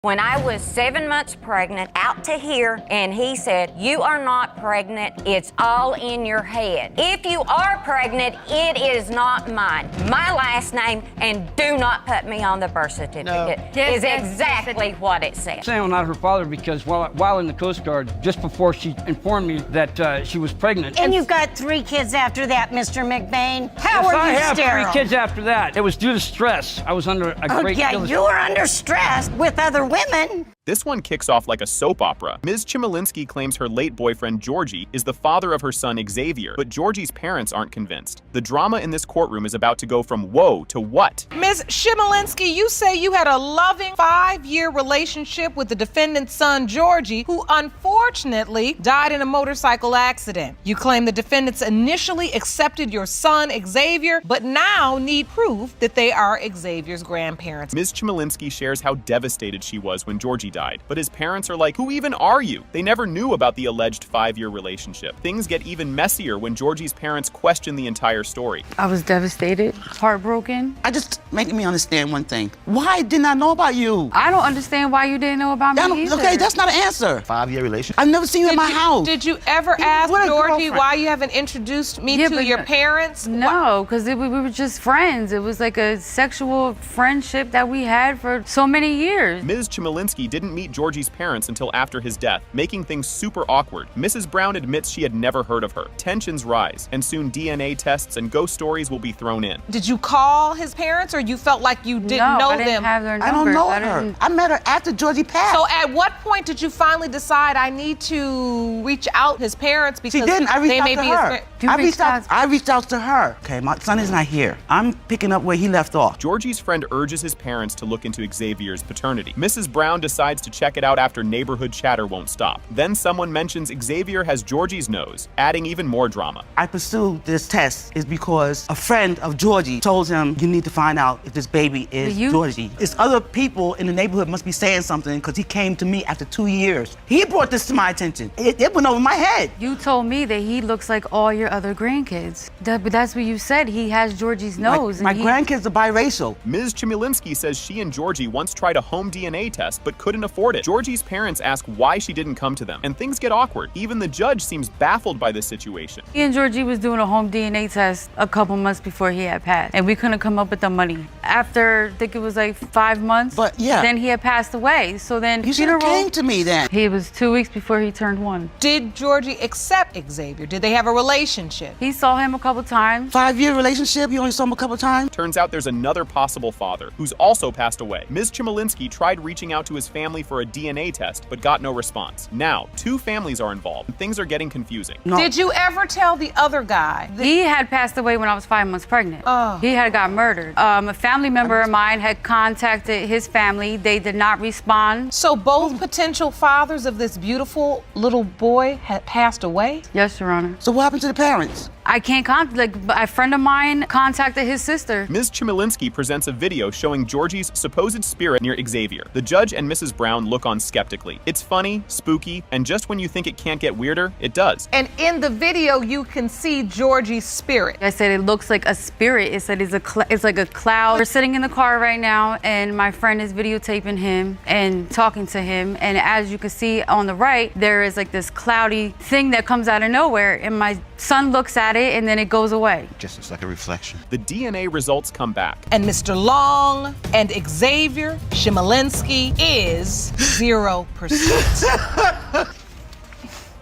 When I was 7 months pregnant, out to here, and he said, "You are not pregnant, it's all in your head. If you are pregnant, it is not mine. My last name, and do not put me on the birth certificate," is exactly what it said. I'm not her father because while in the Coast Guard, just before she informed me that she was pregnant. And you've got 3 kids after that, Mr. McBain. How are you I sterile? have 3 kids after that. It was due to stress. I was under a great deal of... you were under stress with other women. This one kicks off like a soap opera. Ms. Chmielewski claims her late boyfriend, Georgie, is the father of her son, Xavier, but Georgie's parents aren't convinced. The drama in this courtroom is about to go from whoa to what? Ms. Chmielewski, you say you had a loving 5-year relationship with the defendant's son, Georgie, who unfortunately died in a motorcycle accident. You claim the defendants initially accepted your son, Xavier, but now need proof that they are Xavier's grandparents. Ms. Chmielewski shares how devastated she was when Georgie died, but his parents are like, who even are you? They never knew about the alleged 5-year relationship. Things get even messier when Georgie's parents question the entire story. I was devastated, heartbroken. I just making me understand one thing. Why didn't I know about you? I don't understand why you didn't know about me either. Okay, that's not an answer. 5-year relationship. I've never seen you in my house. Did you ever ask What a Georgie girlfriend. why you haven't introduced me to your parents? No, because we were just friends. It was like a sexual friendship that we had for so many years. Ms. Chmielewski didn't meet Georgie's parents until after his death, making things super awkward. Mrs. Brown admits she had never heard of her. Tensions rise, and soon DNA tests and ghost stories will be thrown in. Did you call his parents, or you felt like you didn't No, know I didn't them? have their I numbers. don't know her. I met her after Georgie passed. So at what point did you finally decide I need to reach out to his parents because She didn't. I they reached may out to be her. I reached out to her. Okay, my son is not here. I'm picking up where he left off. Georgie's friend urges his parents to look into Xavier's paternity. Mrs. Brown decides to check it out after neighborhood chatter won't stop. Then someone mentions Xavier has Georgie's nose, adding even more drama. I pursued this test is because a friend of Georgie told him, you need to find out if this baby is Georgie. It's other people in the neighborhood must be saying something because he came to me after 2 years. He brought this to my attention. It went over my head. You told me that he looks like all your other grandkids. But that's what you said. He has Georgie's nose. My grandkids are biracial. Ms. Chmielewski says she and Georgie once tried a home DNA test but couldn't afford it. Georgie's parents ask why she didn't come to them, and things get awkward. Even the judge seems baffled by this situation. He and Georgie was doing a home DNA test a couple months before he had passed, and we couldn't come up with the money. After, I think it was like 5 months, then he had passed away. So then You should have came to me then. He was 2 weeks before he turned 1. Did Georgie accept Xavier? Did they have a relationship? He saw him a couple times. 5-year relationship, you only saw him a couple times? Turns out there's another possible father who's also passed away. Ms. Chmielewski tried reaching out to his family for a DNA test, but got no response. Now, 2 families are involved, and things are getting confusing. No. Did you ever tell the other guy? He had passed away when I was 5 months pregnant. He had got murdered. A family member of mine had contacted his family. They did not respond. So both potential fathers of this beautiful little boy had passed away? Yes, Your Honor. So what happened to the parents? I can't contact, a friend of mine contacted his sister. Ms. Chmielewski presents a video showing Georgie's supposed spirit near Xavier. The judge and Mrs. Brown look on skeptically. It's funny, spooky, and just when you think it can't get weirder, it does. And in the video, you can see Georgie's spirit. I said it looks like a spirit. It said it's like a cloud. We're sitting in the car right now, and my friend is videotaping him and talking to him. And as you can see on the right, there is like this cloudy thing that comes out of nowhere, and my son looks at it, and then it goes away. Just looks like a reflection. The DNA results come back. And Mr. Long and Xavier Chmielewski is 0%.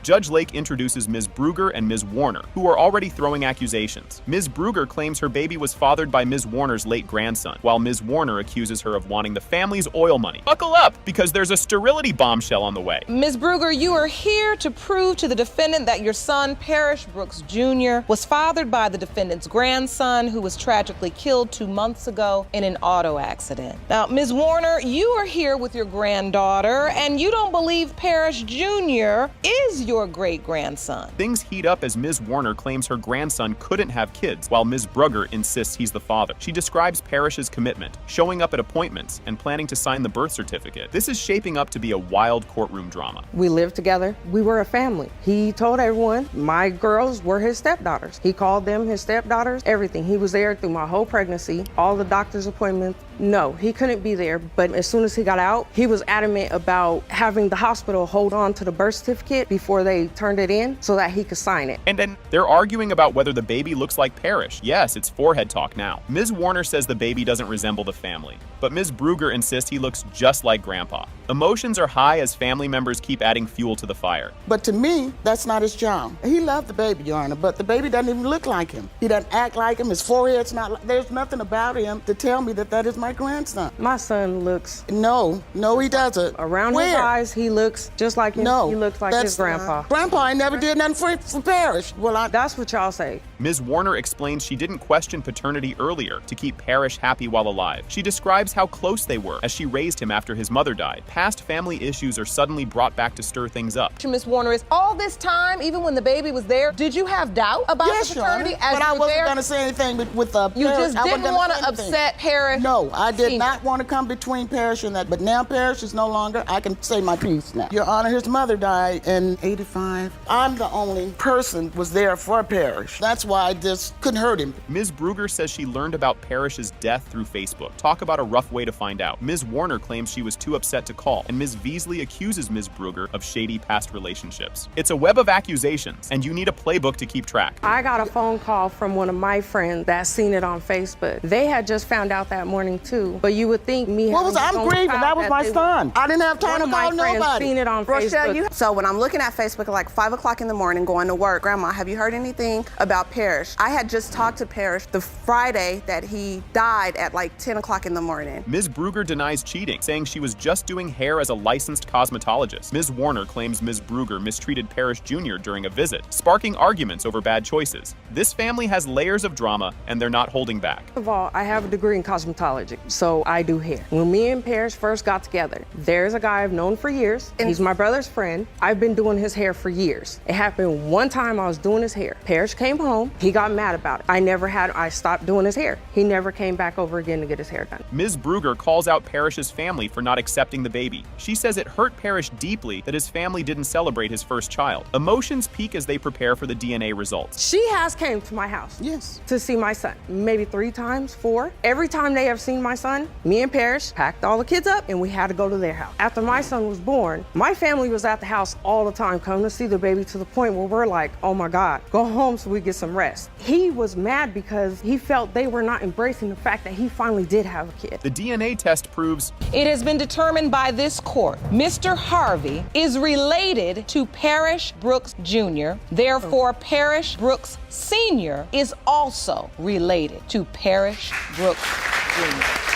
Judge Lake introduces Ms. Brugger and Ms. Warner, who are already throwing accusations. Ms. Brugger claims her baby was fathered by Ms. Warner's late grandson, while Ms. Warner accuses her of wanting the family's oil money. Buckle up, because there's a sterility bombshell on the way. Ms. Brugger, you are here to prove to the defendant that your son, Parrish Brooks Jr., was fathered by the defendant's grandson, who was tragically killed 2 months ago in an auto accident. Now, Ms. Warner, you are here with your granddaughter, and you don't believe Parrish Jr. is your great-grandson. Things heat up as Ms. Warner claims her grandson couldn't have kids, while Ms. Brugger insists he's the father. She describes Parrish's commitment, showing up at appointments, and planning to sign the birth certificate. This is shaping up to be a wild courtroom drama. We lived together. We were a family. He told everyone my girls were his stepdaughters. He called them his stepdaughters, everything. He was there through my whole pregnancy, all the doctor's appointments, No, he couldn't be there, but as soon as he got out, he was adamant about having the hospital hold on to the birth certificate before they turned it in so that he could sign it. And then they're arguing about whether the baby looks like Parrish. Yes, it's forehead talk now. Ms. Warner says the baby doesn't resemble the family, but Ms. Brugger insists he looks just like Grandpa. Emotions are high as family members keep adding fuel to the fire. But to me, that's not his job. He loved the baby, Your Honor, but the baby doesn't even look like him. He doesn't act like him. His forehead's not like, there's nothing about him to tell me that that is my grandson. My son looks... No, he doesn't. Around his eyes, he looks just like him. No, he looks like his grandpa. Grandpa ain't never did nothing for Parrish. Well, that's what y'all say. Ms. Warner explains she didn't question paternity earlier to keep Parrish happy while alive. She describes how close they were as she raised him after his mother died. Past family issues are suddenly brought back to stir things up. Ms. Warner, is all this time, even when the baby was there, did you have doubt about the paternity? But I wasn't going to say anything with Parrish. You just didn't want to upset Parrish? No, I did not want to come between Parrish and that. But now Parrish is no longer. I can say my piece now. Your Honor, his mother died in '85. I'm the only person was there for Parrish. That's why I just couldn't hurt him. Ms. Brugger says she learned about Parrish's death through Facebook. Talk about a rough way to find out. Ms. Warner claims she was too upset to call, and Ms. Veasley accuses Ms. Brugger of shady past relationships. It's a web of accusations, and you need a playbook to keep track. I got a phone call from one of my friends that seen it on Facebook. They had just found out that morning too, but you would think me. I'm grieving. That was my son. I didn't have time to call nobody. Seen it on Facebook. So when I'm looking at Facebook at like 5 o'clock in the morning going to work, Grandma, have you heard anything about Parrish? I had just talked to Parrish the Friday that he died at like 10 o'clock in the morning. Ms. Brugger denies cheating, saying she was just doing hair as a licensed cosmetologist. Ms. Warner claims Ms. Brugger mistreated Parrish Jr. during a visit, sparking arguments over bad choices. This family has layers of drama, and they're not holding back. First of all, I have a degree in cosmetology, so I do hair. When me and Parrish first got together, there's a guy I've known for years. He's my brother's friend. I've been doing his hair for years. It happened one time I was doing his hair. Parrish came home. He got mad about it. I stopped doing his hair. He never came back over again to get his hair done. Ms. Brugger calls out Parrish's family for not accepting the baby. She says it hurt Parrish deeply that his family didn't celebrate his first child. Emotions peak as they prepare for the DNA results. She has came to my house to see my son, maybe 3 times, 4. Every time they have seen my son, me and Parrish packed all the kids up and we had to go to their house. After my son was born, my family was at the house all the time coming to see the baby to the point where we're like, oh my God, go home so we get some rest. He was mad because he felt they were not embracing the fact that he finally did have a kid. The DNA test proves it has been determined by this court Mr. Harvey is related to Parrish Brooks Jr. Therefore, Parrish Brooks Sr. is also related to Parrish Brooks Jr.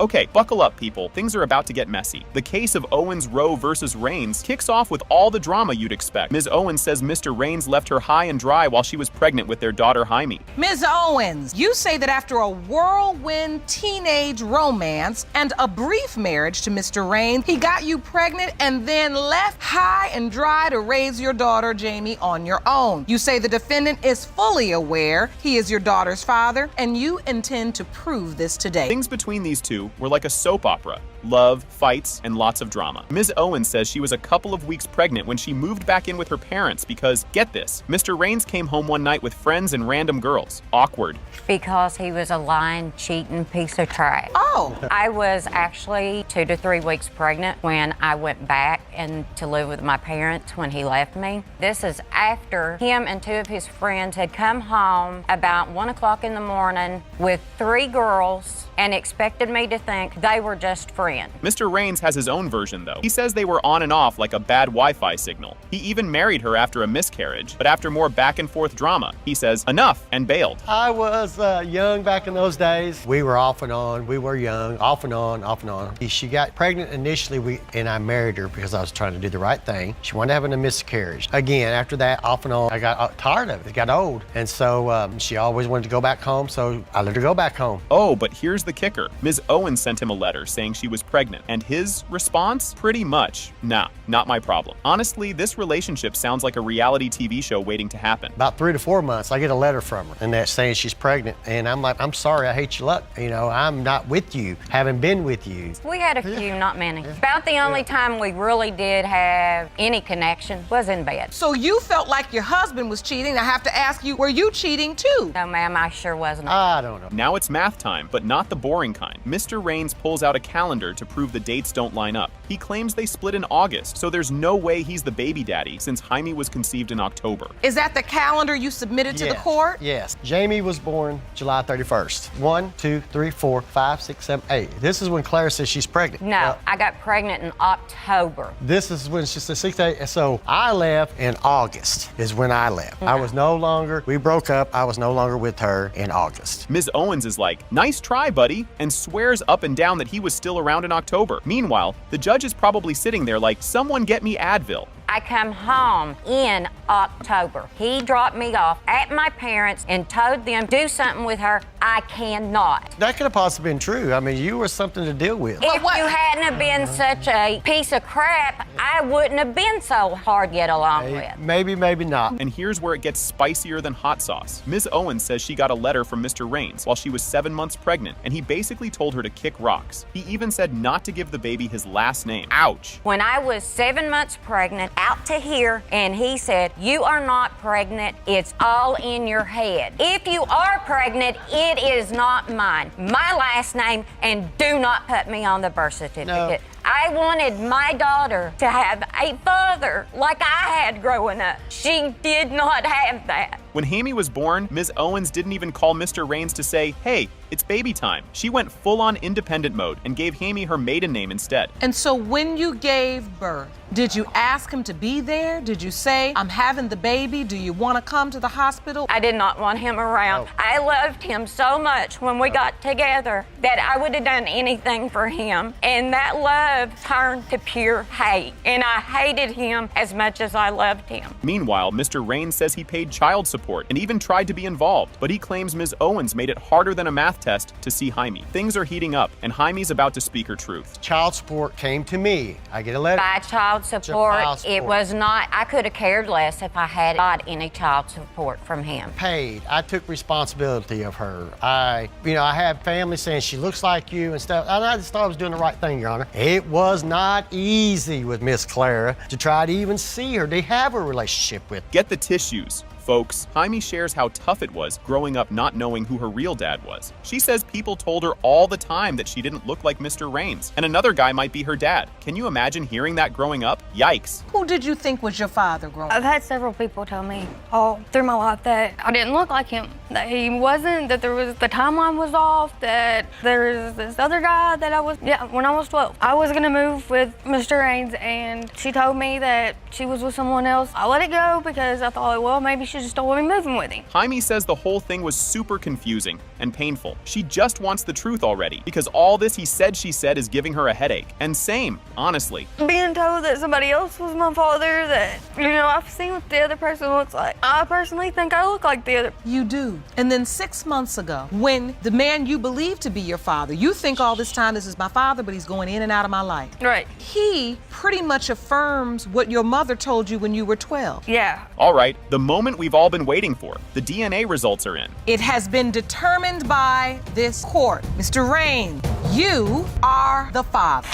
Okay, buckle up, people. Things are about to get messy. The case of Owens Roe versus Raines kicks off with all the drama you'd expect. Ms. Owens says Mr. Raines left her high and dry while she was pregnant with their daughter, Jaime. Ms. Owens, you say that after a whirlwind teenage romance and a brief marriage to Mr. Raines, he got you pregnant and then left high and dry to raise your daughter, Jamie, on your own. You say the defendant is fully aware he is your daughter's father, and you intend to prove this today. Things between these two were like a soap opera. Love, fights, and lots of drama. Ms. Owens says she was a couple of weeks pregnant when she moved back in with her parents because, get this, Mr. Raines came home one night with friends and random girls. Awkward. Because he was a lying, cheating piece of trash. Oh! I was actually 2 to 3 weeks pregnant when I went back and to live with my parents when he left me. This is after him and 2 of his friends had come home about 1 o'clock in the morning with 3 girls and expected me to think they were just friends. Mr. Raines has his own version, though. He says they were on and off like a bad Wi-Fi signal. He even married her after a miscarriage, but after more back and forth drama, he says enough and bailed. I was young back in those days. We were off and on. We were young, off and on, off and on. She got pregnant initially, and I married her because I was trying to do the right thing. She wanted to have a miscarriage. Again, after that, off and on, I got tired of it. It got old. And so she always wanted to go back home, so I let her go back home. Oh, but here's the kicker. Ms. Owens sent him a letter saying she was was pregnant, and his response? Pretty much, nah, not my problem. Honestly, this relationship sounds like a reality TV show waiting to happen. About 3 to 4 months, I get a letter from her, and that's saying she's pregnant, and I'm like, I'm sorry, I hate your luck. You know, I'm not with you, haven't been with you. We had a few, not many. About the only time we really did have any connection was in bed. So you felt like your husband was cheating. I have to ask you, were you cheating too? No, ma'am, I sure wasn't. I don't know. Now it's math time, but not the boring kind. Mr. Raines pulls out a calendar to prove the dates don't line up. He claims they split in August, so there's no way he's the baby daddy since Jaime was conceived in October. Is that the calendar you submitted to the court? Yes. Jamie was born July 31st. 1, 2, 3, 4, 5, 6, 7, 8. This is when Clara says she's pregnant. No, I got pregnant in October. This is when she said 6 8. So I left in August is when I left. I was no longer, we broke up. I was no longer with her in August. Ms. Owens is like, nice try, buddy, and swears up and down that he was still around in October. Meanwhile, the judge is probably sitting there like, someone get me Advil. I come home in October. He dropped me off at my parents' and told them, do something with her. I cannot. That could have possibly been true. I mean, you were something to deal with. If you hadn't have been such a piece of crap, I wouldn't have been so hard to get along with. Maybe, maybe not. And here's where it gets spicier than hot sauce. Ms. Owens says she got a letter from Mr. Raines while she was 7 months pregnant, and he basically told her to kick rocks. He even said not to give the baby his last name. Ouch. When I was 7 months pregnant, out to here, and he said, you are not pregnant, it's all in your head. If you are pregnant, it is not mine. My last name, and do not put me on the birth certificate. No. I wanted my daughter to have a father like I had growing up. She did not have that. When Jaime was born, Ms. Owens didn't even call Mr. Raines to say, hey, it's baby time. She went full-on independent mode and gave Jaime her maiden name instead. And so when you gave birth, did you ask him to be there? Did you say, I'm having the baby, do you want to come to the hospital? I did not want him around. I loved him so much when we got together that I would have done anything for him. And that love turned to pure hate. And I hated him as much as I loved him. Meanwhile, Mr. Raines says he paid child support and even tried to be involved, but he claims Ms. Owens made it harder than a math test to see Jaime. Things are heating up, and Jaime's about to speak her truth. Child support came to me. I get a letter. By child support, it was not, I could have cared less if I had got any child support from him. Paid. I took responsibility of her. I had family saying she looks like you and stuff, and I just thought I was doing the right thing, Your Honor. It was not easy with Miss Clara to try to even see her, to have a relationship with. Get the tissues, folks. Jaime shares how tough it was growing up not knowing who her real dad was. She says people told her all the time that she didn't look like Mr. Raines, and another guy might be her dad. Can you imagine hearing that growing up? Yikes. Who did you think was your father growing up? I've had several people tell me all through my life that I didn't look like him, that he wasn't, that there was, the timeline was off, that there's this other guy that when I was 12. I was gonna move with Mr. Raines, and she told me that she was with someone else. I let it go because I thought, well, maybe she just don't want me moving with him. Jaime says the whole thing was super confusing and painful. She just wants the truth already, because all this he said she said is giving her a headache. And same, honestly. Being told that somebody else was my father, that, I've seen what the other person looks like. I personally think I look like the other. You do. And then 6 months ago, when the man you believe to be your father, you think all this time this is my father, but he's going in and out of my life. Right. He pretty much affirms what your mother told you when you were 12. Yeah. All right, the moment we've all been waiting for. The DNA results are in. It has been determined by this court. Mr. Raines, you are the father.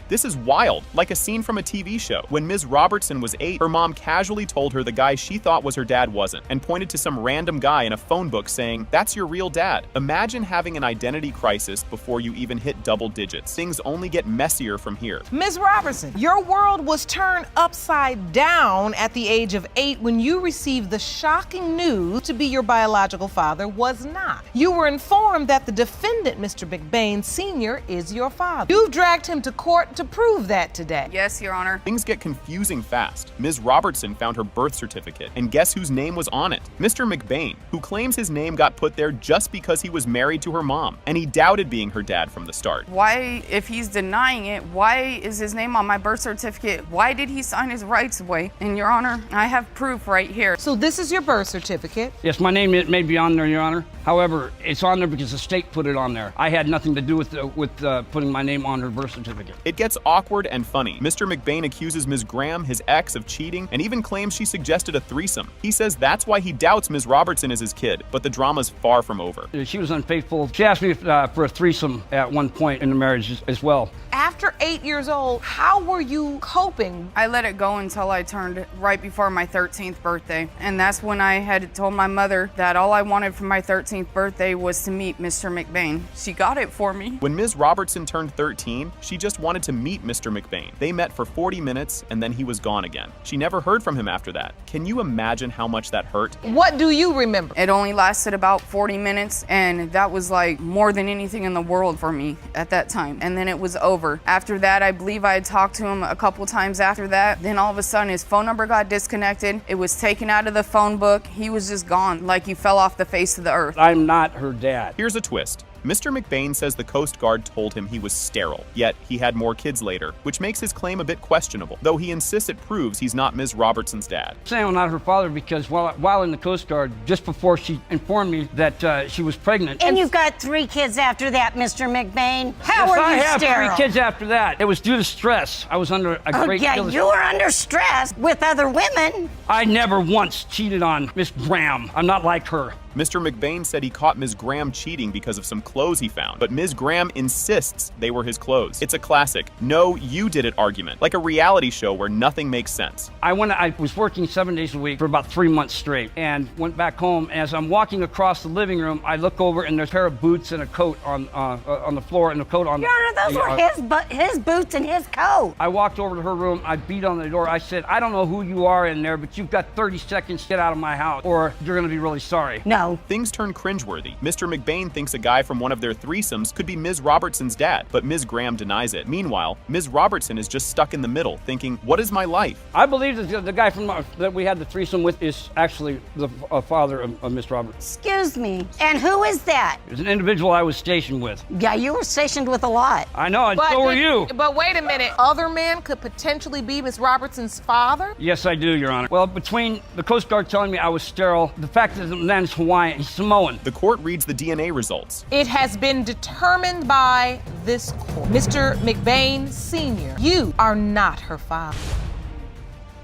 This is wild, like a scene from a TV show. When Ms. Robertson was 8, her mom casually told her the guy she thought was her dad wasn't, and pointed to some random guy in a phone book saying, that's your real dad. Imagine having an identity crisis before you even hit double digits. Things only get messier from here. Ms. Robertson, your world was turned upside down at the age of 8 when you received the shocking news to be your biological father was not. You were informed that the defendant, Mr. McBain Sr., is your father. You've dragged him to court to to prove that today. Yes, Your Honor. Things get confusing fast. Ms. Robertson found her birth certificate, and guess whose name was on it? Mr. McBain, who claims his name got put there just because he was married to her mom, and he doubted being her dad from the start. Why, if he's denying it, why is his name on my birth certificate? Why did he sign his rights away? And Your Honor, I have proof right here. So this is your birth certificate. Yes, my name may be on there, Your Honor. However, it's on there because the state put it on there. I had nothing to do with putting my name on her birth certificate. It gets awkward and funny. Mr. McBain accuses Ms. Graham, his ex, of cheating and even claims she suggested a threesome. He says that's why he doubts Ms. Robertson is his kid, but the drama's far from over. She was unfaithful. She asked me for a threesome at one point in the marriage as well. After 8 years old, how were you coping? I let it go until I turned right before my 13th birthday. And that's when I had told my mother that all I wanted for my 13th birthday was to meet Mr. McBain. She got it for me. When Ms. Robertson turned 13, she just wanted to meet Mr. McBain. They met for 40 minutes and then he was gone again. She never heard from him after that. Can you imagine how much that hurt? What do you remember? It only lasted about 40 minutes, and that was like more than anything in the world for me at that time. And then it was over. After that, I believe I had talked to him a couple times after that. Then all of a sudden, his phone number got disconnected. It was taken out of the phone book. He was just gone, like he fell off the face of the earth. I'm not her dad. Here's a twist. Mr. McBain says the Coast Guard told him he was sterile, yet he had more kids later, which makes his claim a bit questionable, though he insists it proves he's not Ms. Robertson's dad. I'm saying I'm not her father because while in the Coast Guard, just before she informed me that she was pregnant. And you've got 3 kids after that, Mr. McBain. How are you I sterile? have 3 kids after that. It was due to stress. I was under a great deal of... you were under stress with other women. I never once cheated on Miss Graham. I'm not like her. Mr. McBain said he caught Ms. Graham cheating because of some clothes he found, but Ms. Graham insists they were his clothes. It's a classic "no, you did it" argument, like a reality show where nothing makes sense. I was working 7 days a week for about 3 months straight and went back home. As I'm walking across the living room, I look over and there's a pair of boots and a coat on the floor and a coat on... Your Honor, those were his boots and his coat. I walked over to her room. I beat on the door. I said, I don't know who you are in there, but you've got 30 seconds to get out of my house or you're going to be really sorry. No. Things turn cringeworthy. Mr. McBain thinks a guy from one of their threesomes could be Ms. Robertson's dad, but Ms. Graham denies it. Meanwhile, Ms. Robertson is just stuck in the middle, thinking, what is my life? I believe that the guy that we had the threesome with is actually the father of Miss Roberts. Excuse me. And who is that? It was an individual I was stationed with. Yeah, you were stationed with a lot. I know, and so were you. But wait a minute. Other men could potentially be Miss Robertson's father? Yes, I do, Your Honor. Well, between the Coast Guard telling me I was sterile, the fact that the man's Hawaiian, he's Samoan. The court reads the DNA results. It has been determined by this court. Mr. McBain Sr., you are not her father.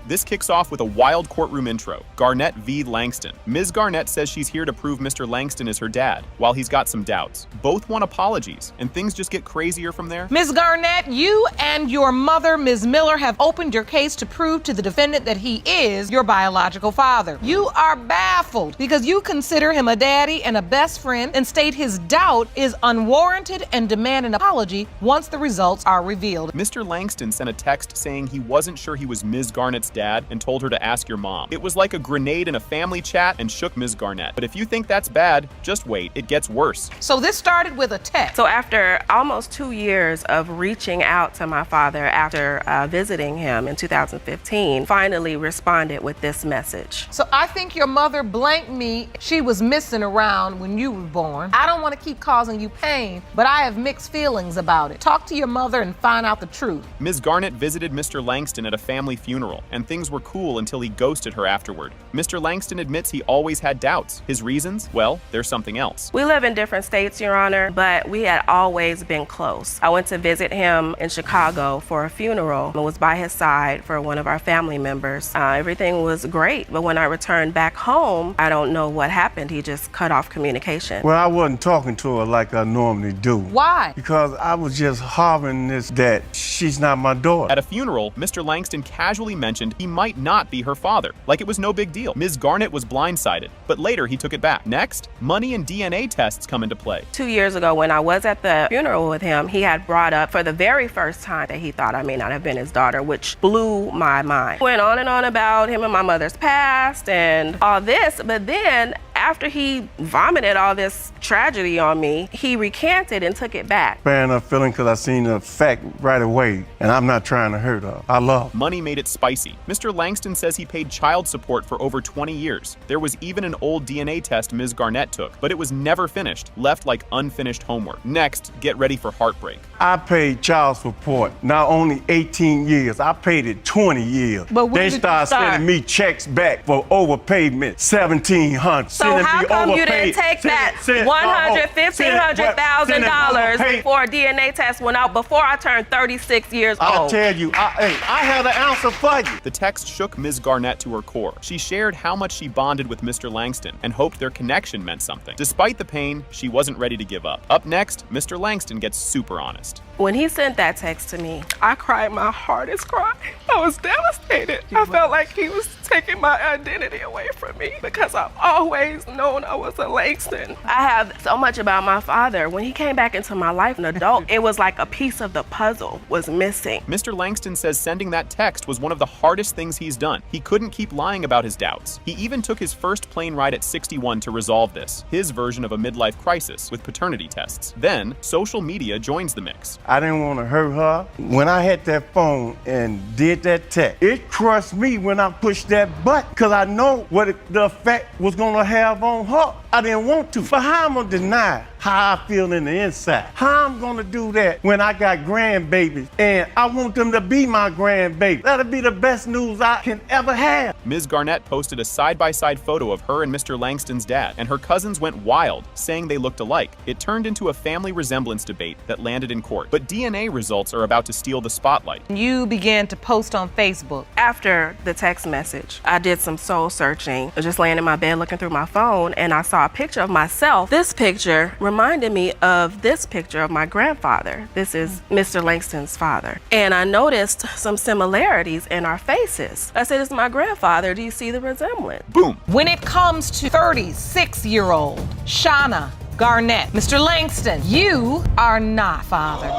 This kicks off with a wild courtroom intro. Garnett v. Langston. Ms. Garnett says she's here to prove Mr. Langston is her dad, while he's got some doubts. Both want apologies, and things just get crazier from there. Ms. Garnett, you and your mother, Ms. Miller, have opened your case to prove to the defendant that he is your biological father. You are baffled because you consider him a daddy and a best friend and state his doubt is unwarranted and demand an apology once the results are revealed. Mr. Langston sent a text saying he wasn't sure he was Ms. Garnett's dad and told her to ask your mom. It was like a grenade in a family chat and shook Ms. Garnett. But if you think that's bad, just wait, it gets worse. So this started with a text. So after almost 2 years of reaching out to my father after visiting him in 2015, finally responded with this message. So I think your mother blanked me. She was missing around when you were born. I don't want to keep causing you pain, but I have mixed feelings about it. Talk to your mother and find out the truth. Ms. Garnett visited Mr. Langston at a family funeral, and things were cool until he ghosted her afterward. Mr. Langston admits he always had doubts. His reasons? Well, there's something else. We live in different states, Your Honor, but we had always been close. I went to visit him in Chicago for a funeral. I was by his side for one of our family members. Everything was great, but when I returned back home, I don't know what happened. He just cut off communication. Well, I wasn't talking to her like I normally do. Why? Because I was just harboring this that she's not my daughter. At a funeral, Mr. Langston casually mentioned he might not be her father, like it was no big deal. Ms. Garnett was blindsided, but later he took it back. Next, money and DNA tests come into play. 2 years ago, when I was at the funeral with him, he had brought up for the very first time that he thought I may not have been his daughter, which blew my mind. Went on and on about him and my mother's past and all this, but then after he vomited all this tragedy on me, he recanted and took it back. Bad enough feeling because I seen the fact right away, and I'm not trying to hurt her. I love her. Money made it spicy. Mr. Langston says he paid child support for over 20 years. There was even an old DNA test Ms. Garnett took, but it was never finished, left like unfinished homework. Next, get ready for heartbreak. I paid child support not only 18 years, I paid it 20 years. But when they did you started start? sending me checks back for overpayment, $1,700. So how come you didn't take that $150,000 for a DNA test before I turned 36 years old? I'll tell you, I had an answer for you. The text shook Ms. Garnett to her core. She shared how much she bonded with Mr. Langston and hoped their connection meant something. Despite the pain, she wasn't ready to give up. Up next, Mr. Langston gets super honest. When he sent that text to me, I cried my hardest cry. I was devastated. I felt like he was taking my identity away from me because I've always known I was a Langston. I have so much about my father. When he came back into my life, an adult, it was like a piece of the puzzle was missing. Mr. Langston says sending that text was one of the hardest things he's done. He couldn't keep lying about his doubts. He even took his first plane ride at 61 to resolve this, his version of a midlife crisis with paternity tests. Then, social media joins the mix. I didn't want to hurt her. When I had that phone and did that text, it crushed me when I pushed that button because I know what the effect was going to have on her. I didn't want to. But how I'm going to deny how I feel in the inside? How I'm going to do that when I got grandbabies and I want them to be my grandbaby? That'll be the best news I can ever have. Ms. Garnett posted a side-by-side photo of her and Mr. Langston's dad, and her cousins went wild, saying they looked alike. It turned into a family resemblance debate that landed in court. But DNA results are about to steal the spotlight. You began to post on Facebook. After the text message, I did some soul searching. I was just laying in my bed looking through my phone, and I saw a picture of myself. This picture reminded me of this picture of my grandfather. This is Mr. Langston's father. And I noticed some similarities in our faces. I said, "It's my grandfather. Do you see the resemblance?" Boom. When it comes to 36-year-old Shauna Garnett, Mr. Langston, you are not father.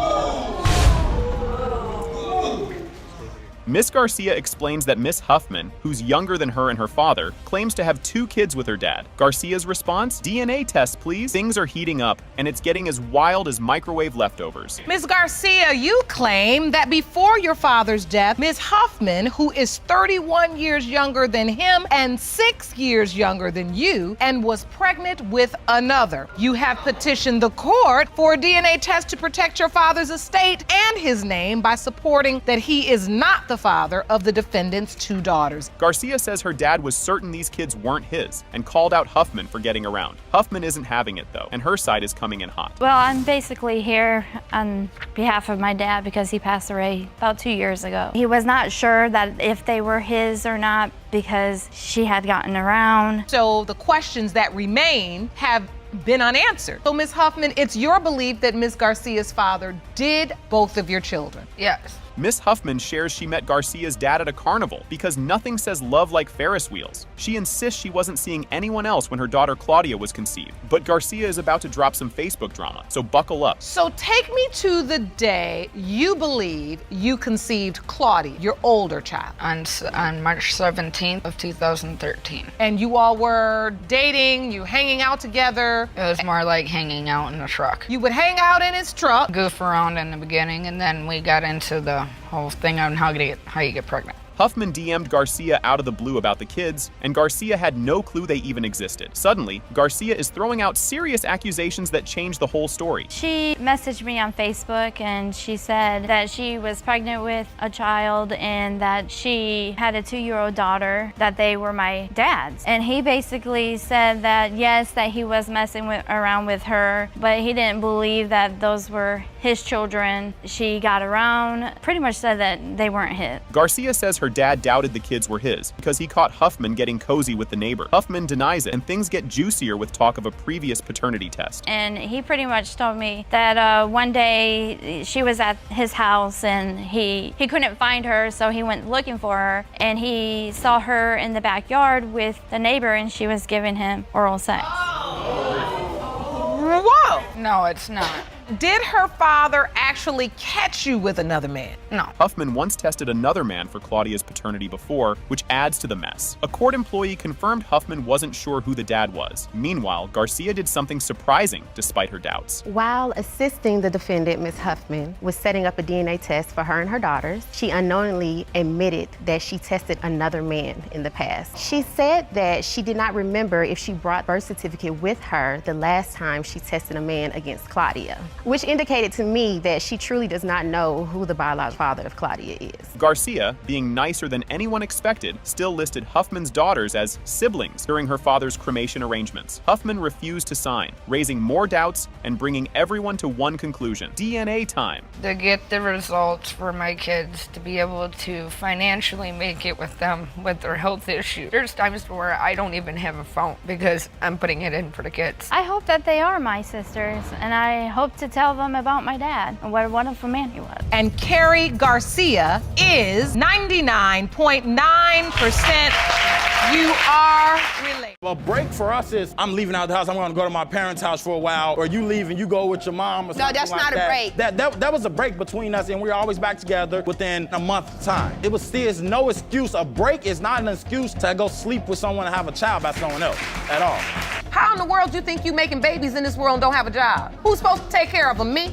Miss Garcia explains that Miss Huffman, who's younger than her and her father, claims to have 2 kids with her dad. Garcia's response? DNA test, please. Things are heating up, and it's getting as wild as microwave leftovers. Ms. Garcia, you claim that before your father's death, Ms. Huffman, who is 31 years younger than him and 6 years younger than you, and was pregnant with another. You have petitioned the court for a DNA test to protect your father's estate and his name by supporting that he is not the father of the defendant's 2 daughters. Garcia says her dad was certain these kids weren't his and called out Huffman for getting around. Huffman isn't having it though, and her side is coming in hot. Well, I'm basically here on behalf of my dad because he passed away about 2 years ago. He was not sure that if they were his or not because she had gotten around. So the questions that remain have been unanswered. So Ms. Huffman, it's your belief that Ms. Garcia's father did both of your children? Yes. Miss Huffman shares she met Garcia's dad at a carnival because nothing says love like Ferris wheels. She insists she wasn't seeing anyone else when her daughter Claudia was conceived. But Garcia is about to drop some Facebook drama, so buckle up. So take me to the day you believe you conceived Claudia, your older child. On March 17th of 2013. And you all were dating, you hanging out together? It was more like hanging out in the truck. You would hang out in his truck? Goof around in the beginning, and then we got into the whole thing on how you get pregnant. Huffman DM'd Garcia out of the blue about the kids, and Garcia had no clue they even existed. Suddenly, Garcia is throwing out serious accusations that change the whole story. She messaged me on Facebook and she said that she was pregnant with a child and that she had a 2-year-old daughter, that they were my dad's. And he basically said that yes, that he was messing around with her, but he didn't believe that those were his children. She got around, pretty much said that they weren't his. Garcia says her dad doubted the kids were his because he caught Huffman getting cozy with the neighbor. Huffman denies it, and things get juicier with talk of a previous paternity test. And he pretty much told me that one day she was at his house and he couldn't find her, so he went looking for her, and he saw her in the backyard with the neighbor and she was giving him oral sex. Whoa! No, it's not. did her father actually catch you with another man? No. Huffman once tested another man for Claudia's paternity before, which adds to the mess. A court employee confirmed Huffman wasn't sure who the dad was. Meanwhile, Garcia did something surprising despite her doubts. While assisting the defendant, Ms. Huffman, with setting up a DNA test for her and her daughters, she unknowingly admitted that she tested another man in the past. She said that she did not remember if she brought birth certificate with her the last time she tested a man against Claudia, which indicated to me that she truly does not know who the biological father of Claudia is. Garcia, being nicer than anyone expected, still listed Huffman's daughters as siblings during her father's cremation arrangements. Huffman refused to sign, raising more doubts and bringing everyone to one conclusion: DNA time. To get the results for my kids, to be able to financially make it with them with their health issues. There's times where I don't even have a phone because I'm putting it in for the kids. I hope that they are my sisters, and I hope to tell them about my dad and what a wonderful man he was. And Carrie Garcia is 99.9% you are related. A break for us is I'm leaving out the house, I'm gonna go to my parents' house for a while, or you leave and you go with your mom or something. No, that's like not that. a break. That was a break between us, and we were always back together within a month's time. It was still no excuse. A break is not an excuse to go sleep with someone and have a child by someone else at all. How in the world do you think you making babies in this world and don't have a job? Who's supposed to take care of them? Me?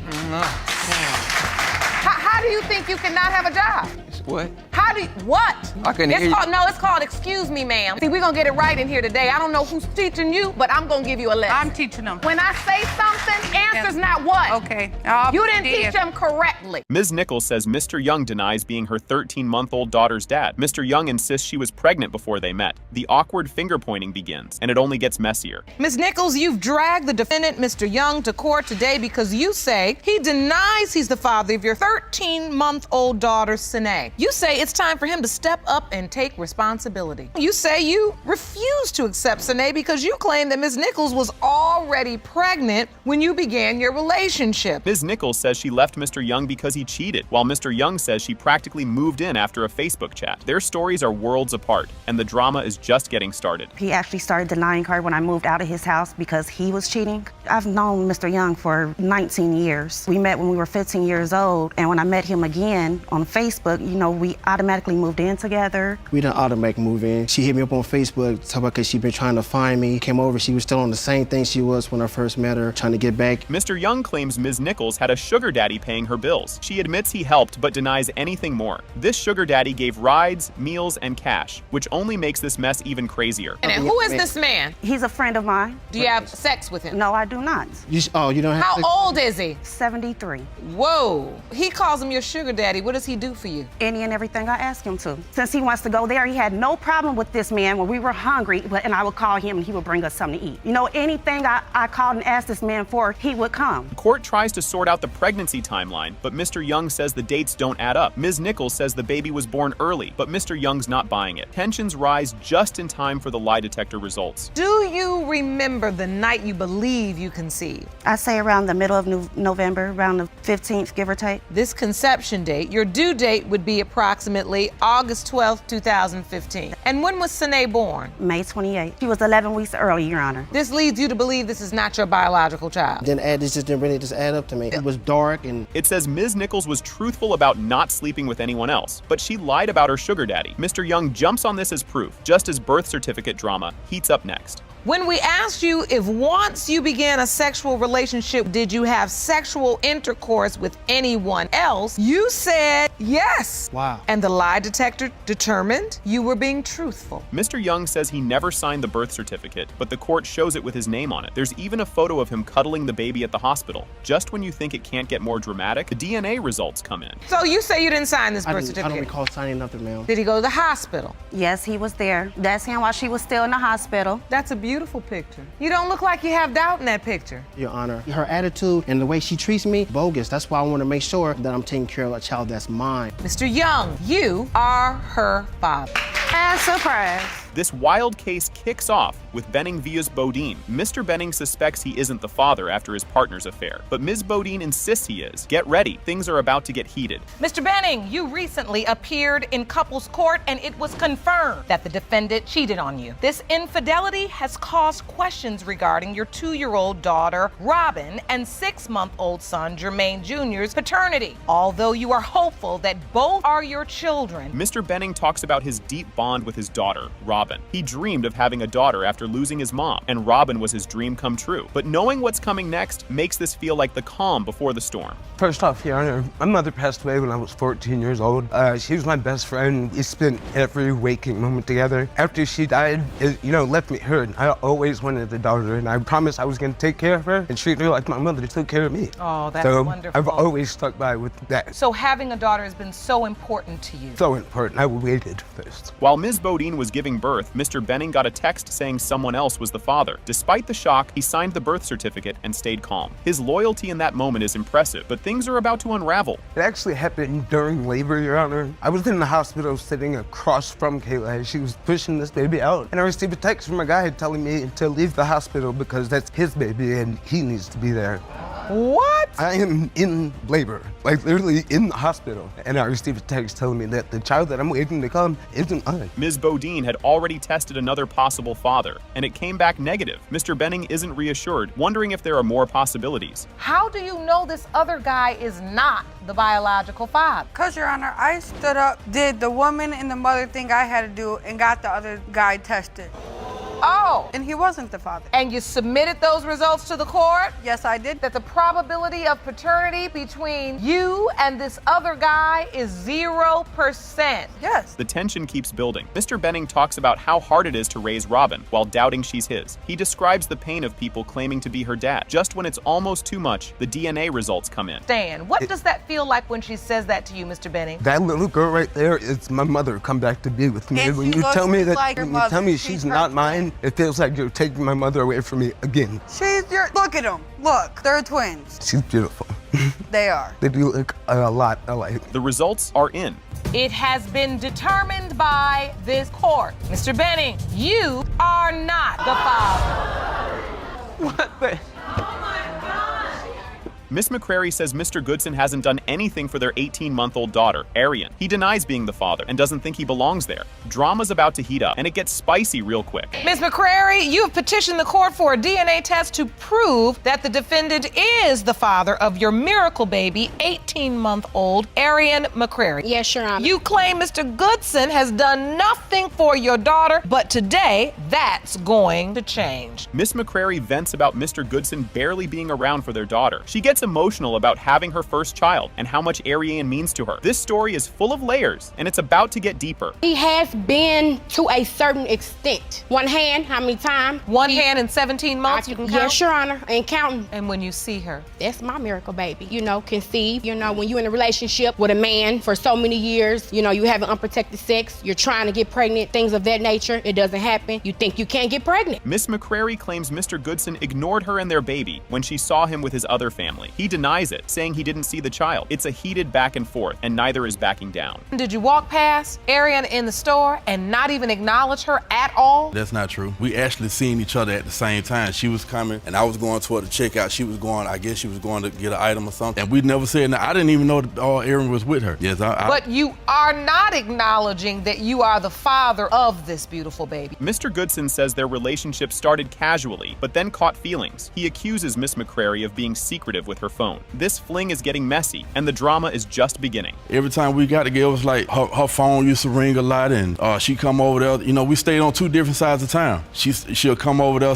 How do you think you cannot have a job? What? How do you, what? I couldn't hear you. It's called excuse me, ma'am. See, we're gonna get it right in here today. I don't know who's teaching you, but I'm gonna give you a lesson. I'm teaching them. When I say something, answer's not what. Okay. You didn't teach them correctly. Ms. Nichols says Mr. Young denies being her 13-month-old daughter's dad. Mr. Young insists she was pregnant before they met. The awkward finger-pointing begins, and it only gets messier. Ms. Nichols, you've dragged the defendant, Mr. Young, to court today because you say he denies he's the father of your 13-month-old daughter, Sine. You say it's time for him to step up and take responsibility. You say you refuse to accept Sine because you claim that Ms. Nichols was already pregnant when you began your relationship. Ms. Nichols says she left Mr. Young because he cheated, while Mr. Young says she practically moved in after a Facebook chat. Their stories are worlds apart, and the drama is just getting started. He actually started denying her when I moved out of his house because he was cheating. I've known Mr. Young for 19 years. We met when we were 15 years old, and when I met him again on Facebook, you know, we automatically moved in together. We didn't automatically move in. She hit me up on Facebook, talking about because she'd been trying to find me. Came over, she was still on the same thing she was when I first met her, trying to get back. Mr. Young claims Ms. Nichols had a sugar daddy paying her bills. She admits he helped, but denies anything more. This sugar daddy gave rides, meals, and cash, which only makes this mess even crazier. And who is this man? He's a friend of mine. Do you have sex with him? No, I do not. You don't have How sex? old is he? 73. Whoa. He calls him your sugar daddy. What does he do for you? Any and everything I ask him to. Since he wants to go there, he had no problem with this man when we were hungry, and I would call him and he would bring us something to eat. You know, anything I called and asked this man for, he would come. The court tries to sort out the pregnancy timeline, but Mr. Young says the dates don't add up. Ms. Nichols says the baby was born early, but Mr. Young's not buying it. Tensions rise just in time for the lie detector results. Do you remember the night you believe you conceived? I say around the middle of November, around the 15th, give or take. This conception date, your due date would be approximately August 12th, 2015. And when was Sine born? May 28th. She was 11 weeks early, Your Honor. This leads you to believe this is not your biological child. This just didn't really add up to me. It was dark and... It says Ms. Nichols was truthful about not sleeping with anyone else, but she lied about her sugar daddy. Mr. Young jumps on this as proof, just as birth certificate drama heats up next. When we asked you if once you began a sexual relationship, did you have sexual intercourse with anyone else, you said yes. Wow. And the lie detector determined you were being truthful. Mr. Young says he never signed the birth certificate, but the court shows it with his name on it. There's even a photo of him cuddling the baby at the hospital. Just when you think it can't get more dramatic, the DNA results come in. So you say you didn't sign this birth certificate? I don't recall signing nothing, ma'am. Did he go to the hospital? Yes, he was there. That's him while she was still in the hospital. That's a beautiful picture. You don't look like you have doubt in that picture. Your Honor, her attitude and the way she treats me, bogus. That's why I want to make sure that I'm taking care of a child that's mine. Mr. Young, you are her father. And surprise. This wild case kicks off with Benning vs. Bodine. Mr. Benning suspects he isn't the father after his partner's affair, but Ms. Bodine insists he is. Get ready, things are about to get heated. Mr. Benning, you recently appeared in couples court and it was confirmed that the defendant cheated on you. This infidelity has caused questions regarding your 2-year-old daughter, Robin, and 6-month-old son, Jermaine Jr.'s paternity. Although you are hopeful that both are your children. Mr. Benning talks about his deep bond with his daughter, Robin. He dreamed of having a daughter after losing his mom, and Robin was his dream come true. But knowing what's coming next makes this feel like the calm before the storm. First off, Your Honor, my mother passed away when I was 14 years old. She was my best friend. We spent every waking moment together. After she died, it, left me hurt. I always wanted a daughter, and I promised I was going to take care of her and treat her like my mother took care of me. Oh, that's so wonderful. I've always stuck by with that. So having a daughter has been so important to you. So important. I waited first. While Ms. Bodine was giving birth, Mr. Benning got a text saying someone else was the father. Despite the shock, he signed the birth certificate and stayed calm. His loyalty in that moment is impressive, but things are about to unravel. It actually happened during labor, Your Honor. I was in the hospital sitting across from Kayla as she was pushing this baby out, and I received a text from a guy telling me to leave the hospital because that's his baby and he needs to be there. What? I am in labor, like literally in the hospital, and I received a text telling me that the child that I'm waiting to come isn't mine. Ms. Bodine had already tested another possible father, and it came back negative. Mr. Benning isn't reassured, wondering if there are more possibilities. How do you know this other guy is not the biological father? Because, Your Honor, I stood up, did the woman and the mother thing I had to do, and got the other guy tested. Oh. And he wasn't the father. And you submitted those results to the court? Yes, I did. That the probability of paternity between you and this other guy is 0%. Yes. The tension keeps building. Mr. Benning talks about how hard it is to raise Robin while doubting she's his. He describes the pain of people claiming to be her dad. Just when it's almost too much, the DNA results come in. Stan, what does that feel like when she says that to you, Mr. Benning? That little girl right there is my mother come back to be with me. And when she you tell me that, like when your you tell me mother. she's not mine, it feels like you're taking my mother away from me again. Look at them. Look, they're twins. She's beautiful. They are. They do look a lot alike. The results are in. It has been determined by this court. Mr. Benning, you are not the father. What the? Miss McCrary says Mr. Goodson hasn't done anything for their 18-month-old daughter, Arian. He denies being the father and doesn't think he belongs there. Drama's about to heat up, and it gets spicy real quick. Ms. McCrary, you have petitioned the court for a DNA test to prove that the defendant is the father of your miracle baby, 18-month-old Arian McCrary. Yes, Your Honor. You claim Mr. Goodson has done nothing for your daughter, but today, that's going to change. Miss McCrary vents about Mr. Goodson barely being around for their daughter. She gets emotional about having her first child and how much Arian means to her. This story is full of layers, and it's about to get deeper. He has been to a certain extent. One hand, how many times? One hand in 17 months, you can count? Yes, Your Honor, and counting. And when you see her? That's my miracle baby. Conceive. When you're in a relationship with a man for so many years, you having unprotected sex, you're trying to get pregnant, things of that nature, it doesn't happen. You think you can't get pregnant. Miss McCrary claims Mr. Goodson ignored her and their baby when she saw him with his other family. He denies it, saying he didn't see the child. It's a heated back and forth, and neither is backing down. Did you walk past Arian in the store and not even acknowledge her at all? That's not true. We actually seen each other at the same time. She was coming, and I was going toward the checkout. She was going, I guess she was going to get an item or something. And we never said, I didn't even know that Arian was with her. Yes, But you are not acknowledging that you are the father of this beautiful baby. Mr. Goodson says their relationship started casually, but then caught feelings. He accuses Miss McCrary of being secretive with her phone. This fling is getting messy, and the drama is just beginning. Every time we got together, it was like her phone used to ring a lot, and she come over there. We stayed on two different sides of town. She'll come over there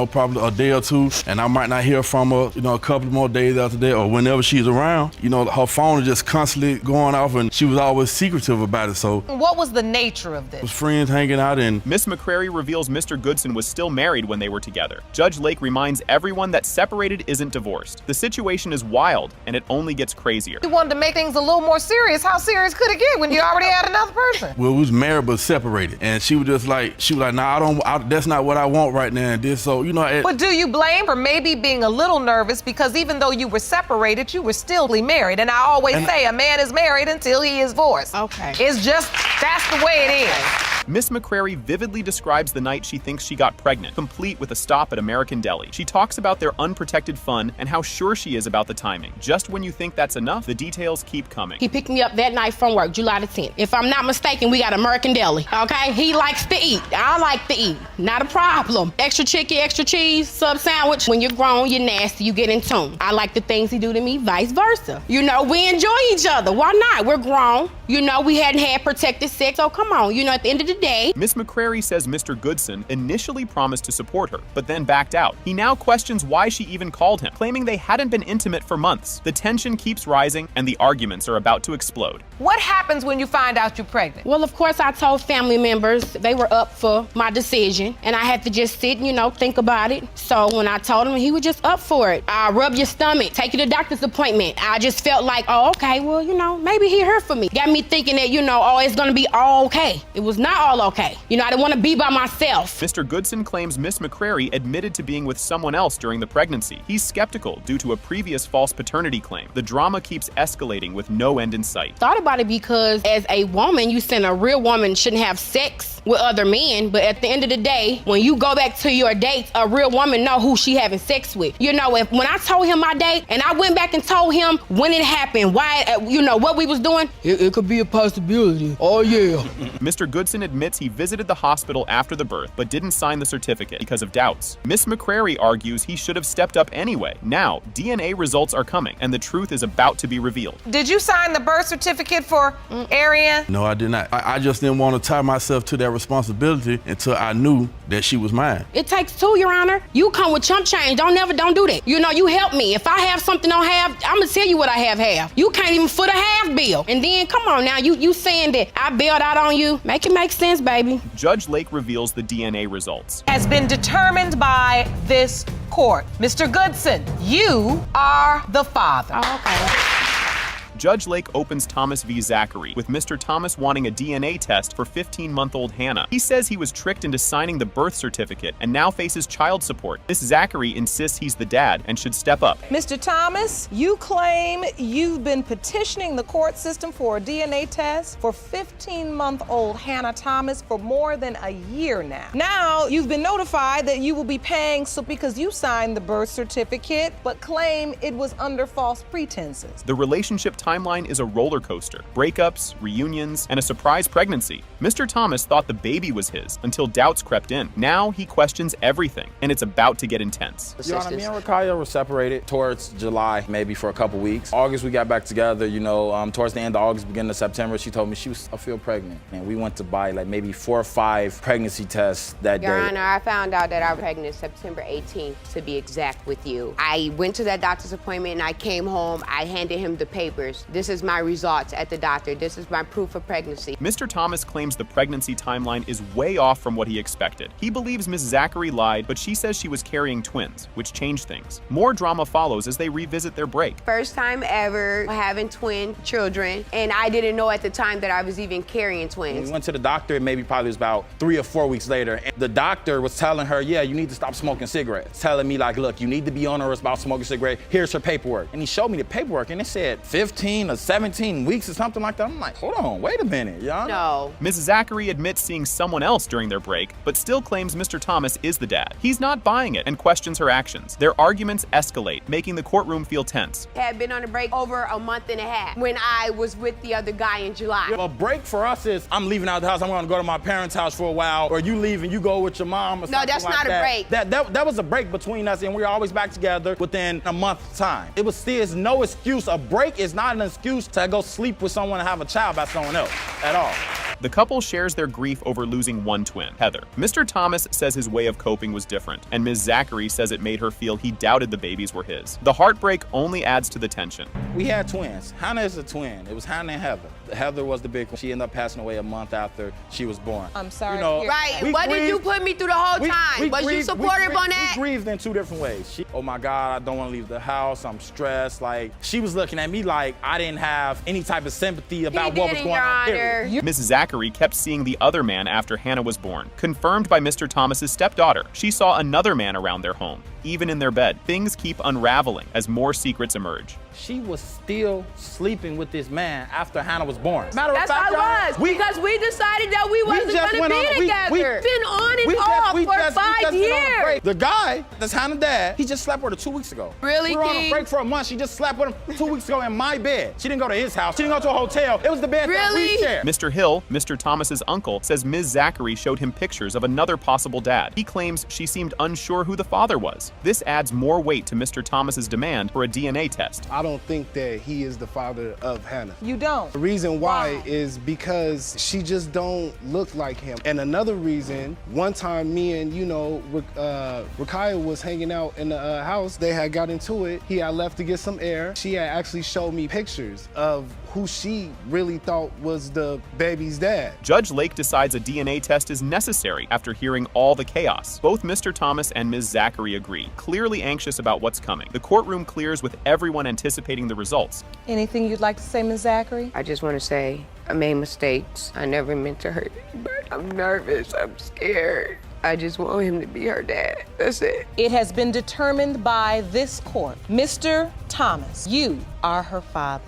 probably a day or two, and I might not hear from her, a couple more days after that, or whenever she's around. Her phone is just constantly going off, and she was always secretive about it, so. What was the nature of this? It was friends hanging out, and Miss McCrary reveals Mr. Goodson was still married when they were together. Judge Lake reminds everyone that separated isn't divorced. The situation is wild, and it only gets crazier. You wanted to make things a little more serious. How serious could it get when you already had another person? Well, we was married but separated, and she was like, nah, that's not what I want right now, and this, so, But do you blame for maybe being a little nervous because even though you were separated, you were still married? And I always say a man is married until he is divorced. Okay. It's just, that's the way it is. Miss McCrary vividly describes the night she thinks she got pregnant, complete with a stop at American Deli. She talks about their unprotected fun and how sure she is about the timing. Just when you think that's enough, the details keep coming. He picked me up that night from work, July the 10th. If I'm not mistaken, we got American Deli, okay? He likes to eat. I like to eat. Not a problem. Extra chicken, extra cheese, sub sandwich. When you're grown, you're nasty, you get in tune. I like the things he do to me, vice versa. You know, we enjoy each other. Why not? We're grown. You know, we hadn't had protected sex, so come on. You know, at the end of the day. Miss McCrary says Mr. Goodson initially promised to support her, but then backed out. He now questions why she even called him, claiming they hadn't been intimate for months. The tension keeps rising, and the arguments are about to explode. What happens when you find out you're pregnant? Well, of course, I told family members they were up for my decision, and I had to just sit and, you know, think about it. So when I told him, he was just up for it. Rub your stomach, take you to the doctor's appointment. I just felt like, oh, okay, well, you know, maybe he heard from me. Got me thinking that, you know, oh, it's gonna be all okay. It was not all okay. You know, I didn't want to be by myself. Mr. Goodson claims Miss McCrary admitted to being with someone else during the pregnancy. He's skeptical due to a previous false paternity claim. The drama keeps escalating with no end in sight. Thought about it because as a woman, you said a real woman shouldn't have sex with other men, but at the end of the day, when you go back to your dates, a real woman know who she having sex with. You know, when I told him my date and I went back and told him when it happened, why, you know, what we was doing, it could be a possibility. Oh yeah. Mr. Goodson admits he visited the hospital after the birth, but didn't sign the certificate because of doubts. Miss McCrary argues he should have stepped up anyway. Now, DNA results are coming, and the truth is about to be revealed. Did you sign the birth certificate for Arian? No, I did not. I just didn't want to tie myself to that responsibility until I knew that she was mine. It takes two, Your Honor. You come with chump change. Don't do that. You know, you help me. If I have something I don't have, I'm gonna tell you what I have. You can't even foot a half bill. And then, come on now, you saying that I bailed out on you. Make it make sense, baby. Judge Lake reveals the DNA results. Has been determined by this court. Mr. Goodson, you are the father. Oh, okay. Judge Lake opens Thomas v. Zachary, with Mr. Thomas wanting a DNA test for 15-month-old Hannah. He says he was tricked into signing the birth certificate and now faces child support. Miss Zachary insists he's the dad and should step up. Mr. Thomas, you claim you've been petitioning the court system for a DNA test for 15-month-old Hannah Thomas for more than a year now. Now, you've been notified that you will be paying because you signed the birth certificate, but claim it was under false pretenses. The relationship timeline is a roller coaster. Breakups, reunions, and a surprise pregnancy. Mr. Thomas thought the baby was his until doubts crept in. Now he questions everything, and it's about to get intense. Your Honor, me and Rakaya were separated towards July, maybe for a couple weeks. August, we got back together, you know, towards the end of August, beginning of September, she told me I feel pregnant. And we went to buy like maybe 4 or 5 pregnancy tests that day. Your Honor, I found out that I was pregnant September 18th, to be exact with you. I went to that doctor's appointment and I came home, I handed him the papers. This is my results at the doctor. This is my proof of pregnancy. Mr. Thomas claims the pregnancy timeline is way off from what he expected. He believes Ms. Zachary lied, but she says she was carrying twins, which changed things. More drama follows as they revisit their break. First time ever having twin children, and I didn't know at the time that I was even carrying twins. We went to the doctor, and maybe probably was about 3 or 4 weeks later, and the doctor was telling her, yeah, you need to stop smoking cigarettes. Telling me like, look, you need to be honest about smoking cigarettes. Here's her paperwork. And he showed me the paperwork, and it said 15 or 17 weeks or something like that. I'm like, hold on, wait a minute, y'all. No. Ms. Zachary admits seeing someone else during their break, but still claims Mr. Thomas is the dad. He's not buying it and questions her actions. Their arguments escalate, making the courtroom feel tense. I had been on a break over a month and a half when I was with the other guy in July. A break for us is I'm leaving out the house, I'm gonna go to my parents' house for a while, or you leave and you go with your mom or something like that. No, that's not a break. That was a break between us, and we were always back together within a month's time. There's no excuse. A break is not an excuse to go sleep with someone and have a child by someone else at all. The couple shares their grief over losing one twin, Heather. Mr. Thomas says his way of coping was different, and Ms. Zachary says it made her feel he doubted the babies were his. The heartbreak only adds to the tension. We had twins. Hannah is a twin. It was Hannah and Heather. Heather was the big one. She ended up passing away a month after she was born. I'm sorry. You know, right. What did you put me through the whole time? Was you supportive on that? We grieved in 2 different ways. Oh my God, I don't want to leave the house. I'm stressed. Like, she was looking at me like I didn't have any type of sympathy about what was going on. Period. Ms. Zachary kept seeing the other man after Hannah was born. Confirmed by Mr. Thomas's stepdaughter, she saw another man around their home. even in their bed. Things keep unraveling as more secrets emerge. She was still sleeping with this man after Hannah was born. Matter of That's fact, how it was, because we decided that we wasn't going to be together. We've been on and off for 5 years. The guy that's Hannah's dad, he just slept with her 2 weeks ago. Really, We were on King? a break for a month. She just slept with him 2 weeks ago in my bed. She didn't go to his house. She didn't go to a hotel. It was the bed that we shared. Mr. Hill, Mr. Thomas's uncle, says Ms. Zachary showed him pictures of another possible dad. He claims she seemed unsure who the father was. This adds more weight to Mr. Thomas's demand for a DNA test. I don't think that he is the father of Hannah. You don't? The reason why is because she just don't look like him. And another reason, one time me and, Rakaya was hanging out in the house. They had got into it. He had left to get some air. She had actually showed me pictures of who she really thought was the baby's dad. Judge Lake decides a DNA test is necessary after hearing all the chaos. Both Mr. Thomas and Ms. Zachary agree, clearly anxious about what's coming. The courtroom clears with everyone anticipating the results. Anything you'd like to say, Ms. Zachary? I just want to say I made mistakes. I never meant to hurt anybody. I'm nervous. I'm scared. I just want him to be her dad. That's it. It has been determined by this court. Mr. Thomas, you are her father.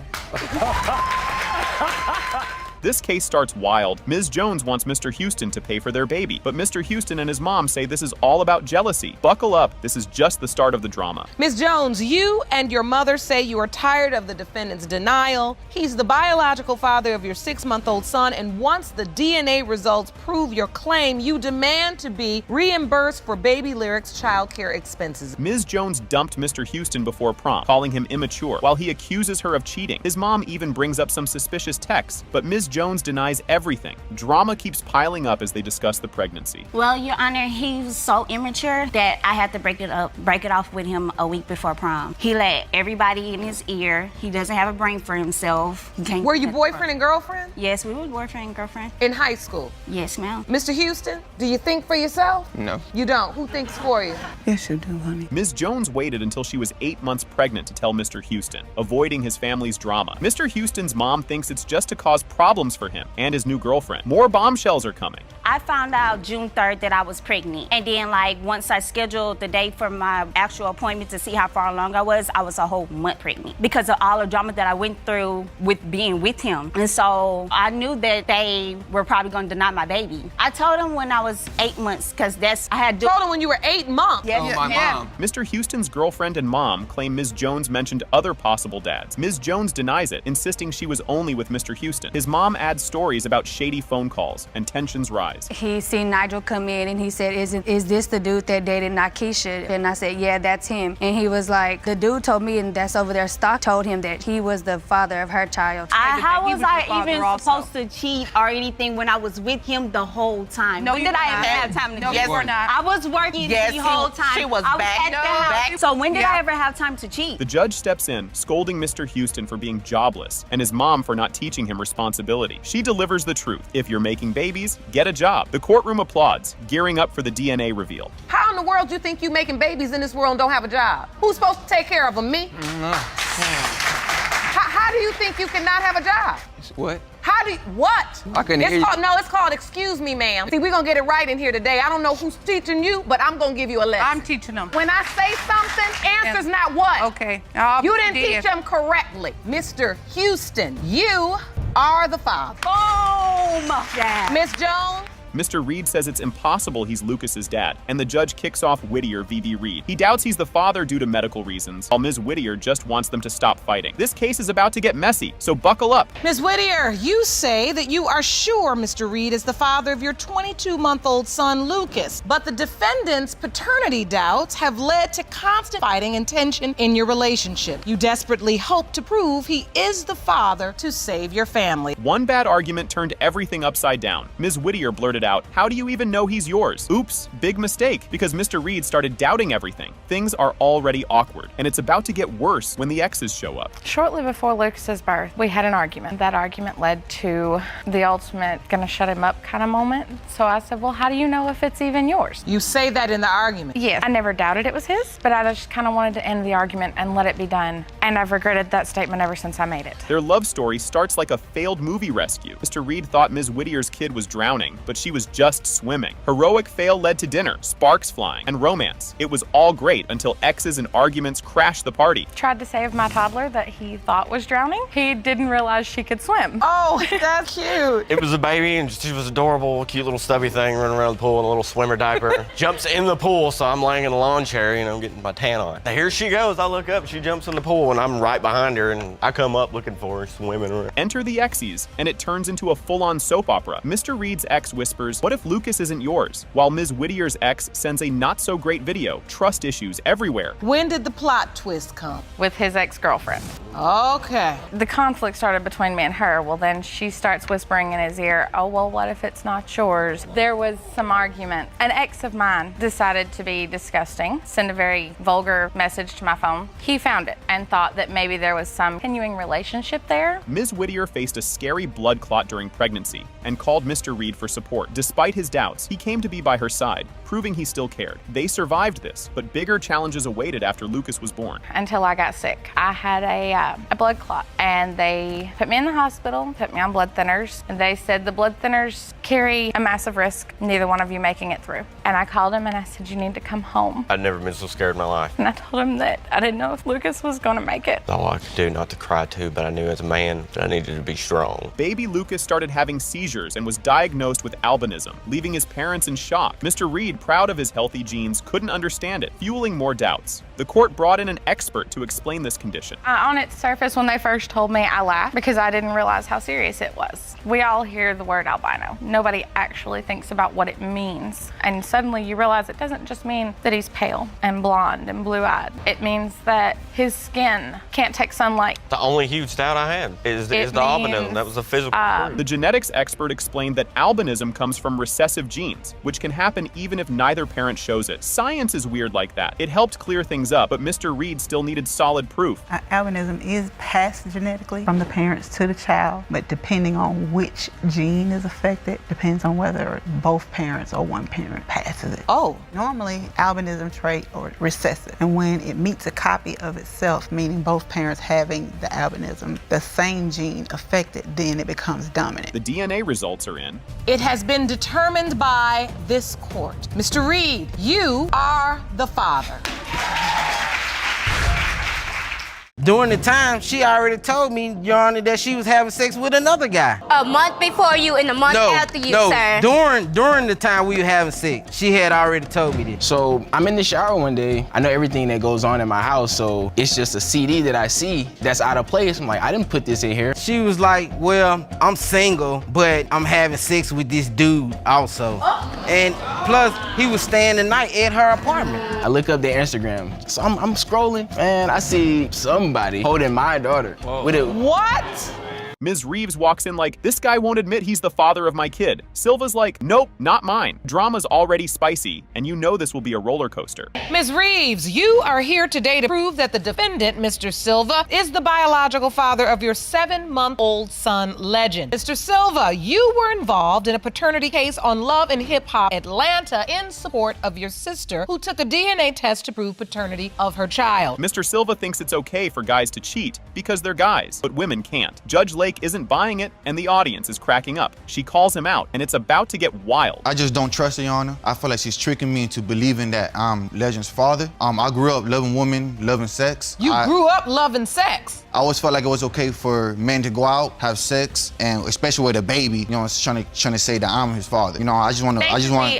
This case starts wild. Ms. Jones wants Mr. Houston to pay for their baby, but Mr. Houston and his mom say this is all about jealousy. Buckle up, this is just the start of the drama. Ms. Jones, you and your mother say you are tired of the defendant's denial. He's the biological father of your 6-month-old son, and once the DNA results prove your claim, you demand to be reimbursed for Baby Lyric's child care expenses. Ms. Jones dumped Mr. Houston before prom, calling him immature, while he accuses her of cheating. His mom even brings up some suspicious texts, but Ms. Jones denies everything. Drama keeps piling up as they discuss the pregnancy. Well, Your Honor, he was so immature that I had to break it off with him a week before prom. He let everybody in his ear. He doesn't have a brain for himself. He can't. Were you boyfriend and girlfriend? Yes, we were boyfriend and girlfriend. In high school? Yes, ma'am. Mr. Houston, do you think for yourself? No. You don't? Who thinks for you? Yes, you do, honey. Ms. Jones waited until she was 8 months pregnant to tell Mr. Houston, avoiding his family's drama. Mr. Houston's mom thinks it's just to cause problems for him and his new girlfriend. More bombshells are coming. I found out June 3rd that I was pregnant. And then, once I scheduled the date for my actual appointment to see how far along I was a whole month pregnant because of all the drama that I went through with being with him. And so I knew that they were probably going to deny my baby. I told him when I was 8 months because I had told him when you were 8 months? Yes. Oh, my mom. Mr. Houston's girlfriend and mom claim Ms. Jones mentioned other possible dads. Ms. Jones denies it, insisting she was only with Mr. Houston. His mom adds stories about shady phone calls, and tensions rise. He seen Nigel come in and he said, is this the dude that dated Nakisha? And I said, yeah, that's him. And he was like, the dude told me, and that's over there, Stock told him that he was the father of her child. How was I even supposed to cheat or anything when I was with him the whole time? No, when did I ever have time to no, cheat? yes, we're not. I was working the whole time. She was I back. at the house. So when did I ever have time to cheat? The judge steps in, scolding Mr. Houston for being jobless and his mom for not teaching him responsibility. She delivers the truth. If you're making babies, get a job. The courtroom applauds, gearing up for the DNA reveal. How in the world do you think you making babies in this world and don't have a job? Who's supposed to take care of them? Me? How do you think you cannot have a job? What? How do you, what? I couldn't hear you. It's called excuse me, ma'am. See, we're gonna get it right in here today. I don't know who's teaching you, but I'm gonna give you a lesson. I'm teaching them. When I say something, answer's not what. Okay. You didn't teach them correctly. Mr. Houston, you are the father. Boom! Yeah. Miss Jones? Mr. Reed says it's impossible he's Lucas's dad, and the judge kicks off Whittier v. Reed. He doubts he's the father due to medical reasons, while Ms. Whittier just wants them to stop fighting. This case is about to get messy, so buckle up. Ms. Whittier, you say that you are sure Mr. Reed is the father of your 22-month-old son, Lucas, but the defendant's paternity doubts have led to constant fighting and tension in your relationship. You desperately hope to prove he is the father to save your family. One bad argument turned everything upside down. Ms. Whittier blurted out, "How do you even know he's yours?" Oops, big mistake, because Mr. Reed started doubting everything. Things are already awkward, and it's about to get worse when the exes show up. Shortly before Lucas's birth, we had an argument. That argument led to the ultimate gonna shut him up kind of moment. So I said, well, how do you know if it's even yours? You say that in the argument? Yes. I never doubted it was his, but I just kind of wanted to end the argument and let it be done. And I've regretted that statement ever since I made it. Their love story starts like a failed movie rescue. Mr. Reed thought Ms. Whittier's kid was drowning, but she She was just swimming. Heroic fail led to dinner, sparks flying, and romance. It was all great until exes and arguments crashed the party. Tried to save my toddler that he thought was drowning. He didn't realize she could swim. Oh, that's cute. It was a baby, and she was adorable, cute little stubby thing running around the pool in a little swimmer diaper. Jumps in the pool, so I'm laying in a lawn chair, getting my tan on. Now, here she goes. I look up, she jumps in the pool, and I'm right behind her, and I come up looking for her, swimming around. Enter the Exes, and it turns into a full-on soap opera. Mr. Reed's ex whispers, "What if Lucas isn't yours?" While Ms. Whittier's ex sends a not-so-great video. Trust issues everywhere. When did the plot twist come? With his ex-girlfriend. Okay. The conflict started between me and her. Well, then she starts whispering in his ear, "Oh, well, what if it's not yours?" There was some argument. An ex of mine decided to be disgusting, send a very vulgar message to my phone. He found it and thought that maybe there was some continuing relationship there. Ms. Whittier faced a scary blood clot during pregnancy and called Mr. Reed for support. Despite his doubts, he came to be by her side, proving he still cared. They survived this, but bigger challenges awaited after Lucas was born. Until I got sick. I had a blood clot, and they put me in the hospital, put me on blood thinners, and they said the blood thinners carry a massive risk, neither one of you making it through. And I called him and I said, "You need to come home." I'd never been so scared in my life. And I told him that I didn't know if Lucas was gonna make it. All I could do not to cry too, but I knew as a man that I needed to be strong. Baby Lucas started having seizures and was diagnosed with albinism, leaving his parents in shock. Mr. Reed, proud of his healthy genes, couldn't understand it, fueling more doubts. The court brought in an expert to explain this condition. On its surface, when they first told me, I laughed because I didn't realize how serious it was. We all hear the word albino. Nobody actually thinks about what it means. And suddenly you realize it doesn't just mean that he's pale and blonde and blue-eyed. It means that his skin can't take sunlight. The only huge doubt I had is the albinism. That was a physical proof. The genetics expert explained that albinism comes from recessive genes, which can happen even if neither parent shows it. Science is weird like that. It helped clear things up, but Mr. Reed still needed solid proof. Albinism is passed genetically from the parents to the child, but depending on which gene is affected, depends on whether both parents or one parent passes it. Oh. Normally, albinism trait or recessive, and when it meets a copy of itself, meaning both parents having the albinism, the same gene affected, then it becomes dominant. The DNA results are in. It has been determined by this court. Mr. Reed, you are the father. During the time, she already told me, Your Honor, that she was having sex with another guy. A month before you and a month after you, sir. During the time we were having sex, she had already told me this. So I'm in the shower one day. I know everything that goes on in my house, so it's just a CD that I see that's out of place. I'm like, I didn't put this in here. She was like, well, I'm single, but I'm having sex with this dude also. And plus, he was staying the night at her apartment. I look up their Instagram. So I'm scrolling, and I see somebody holding my daughter. With it. What? Ms. Reeves walks in like, "This guy won't admit he's the father of my kid." Silva's like, "Nope, not mine." Drama's already spicy, and you know this will be a roller coaster. Ms. Reeves, you are here today to prove that the defendant, Mr. Silva, is the biological father of your 7-month-old son, Legend. Mr. Silva, you were involved in a paternity case on Love and Hip Hop Atlanta in support of your sister, who took a DNA test to prove paternity of her child. Mr. Silva thinks it's okay for guys to cheat because they're guys, but women can't. Judge Lake isn't buying it, and the audience is cracking up. She calls him out, and it's about to get wild. I just don't trust her, Your Honor. I feel like she's tricking me into believing that I'm Legend's father. I grew up loving women, loving sex. You grew up loving sex? I always felt like it was okay for men to go out, have sex, and especially with a baby, trying to say that I'm his father. I just want to.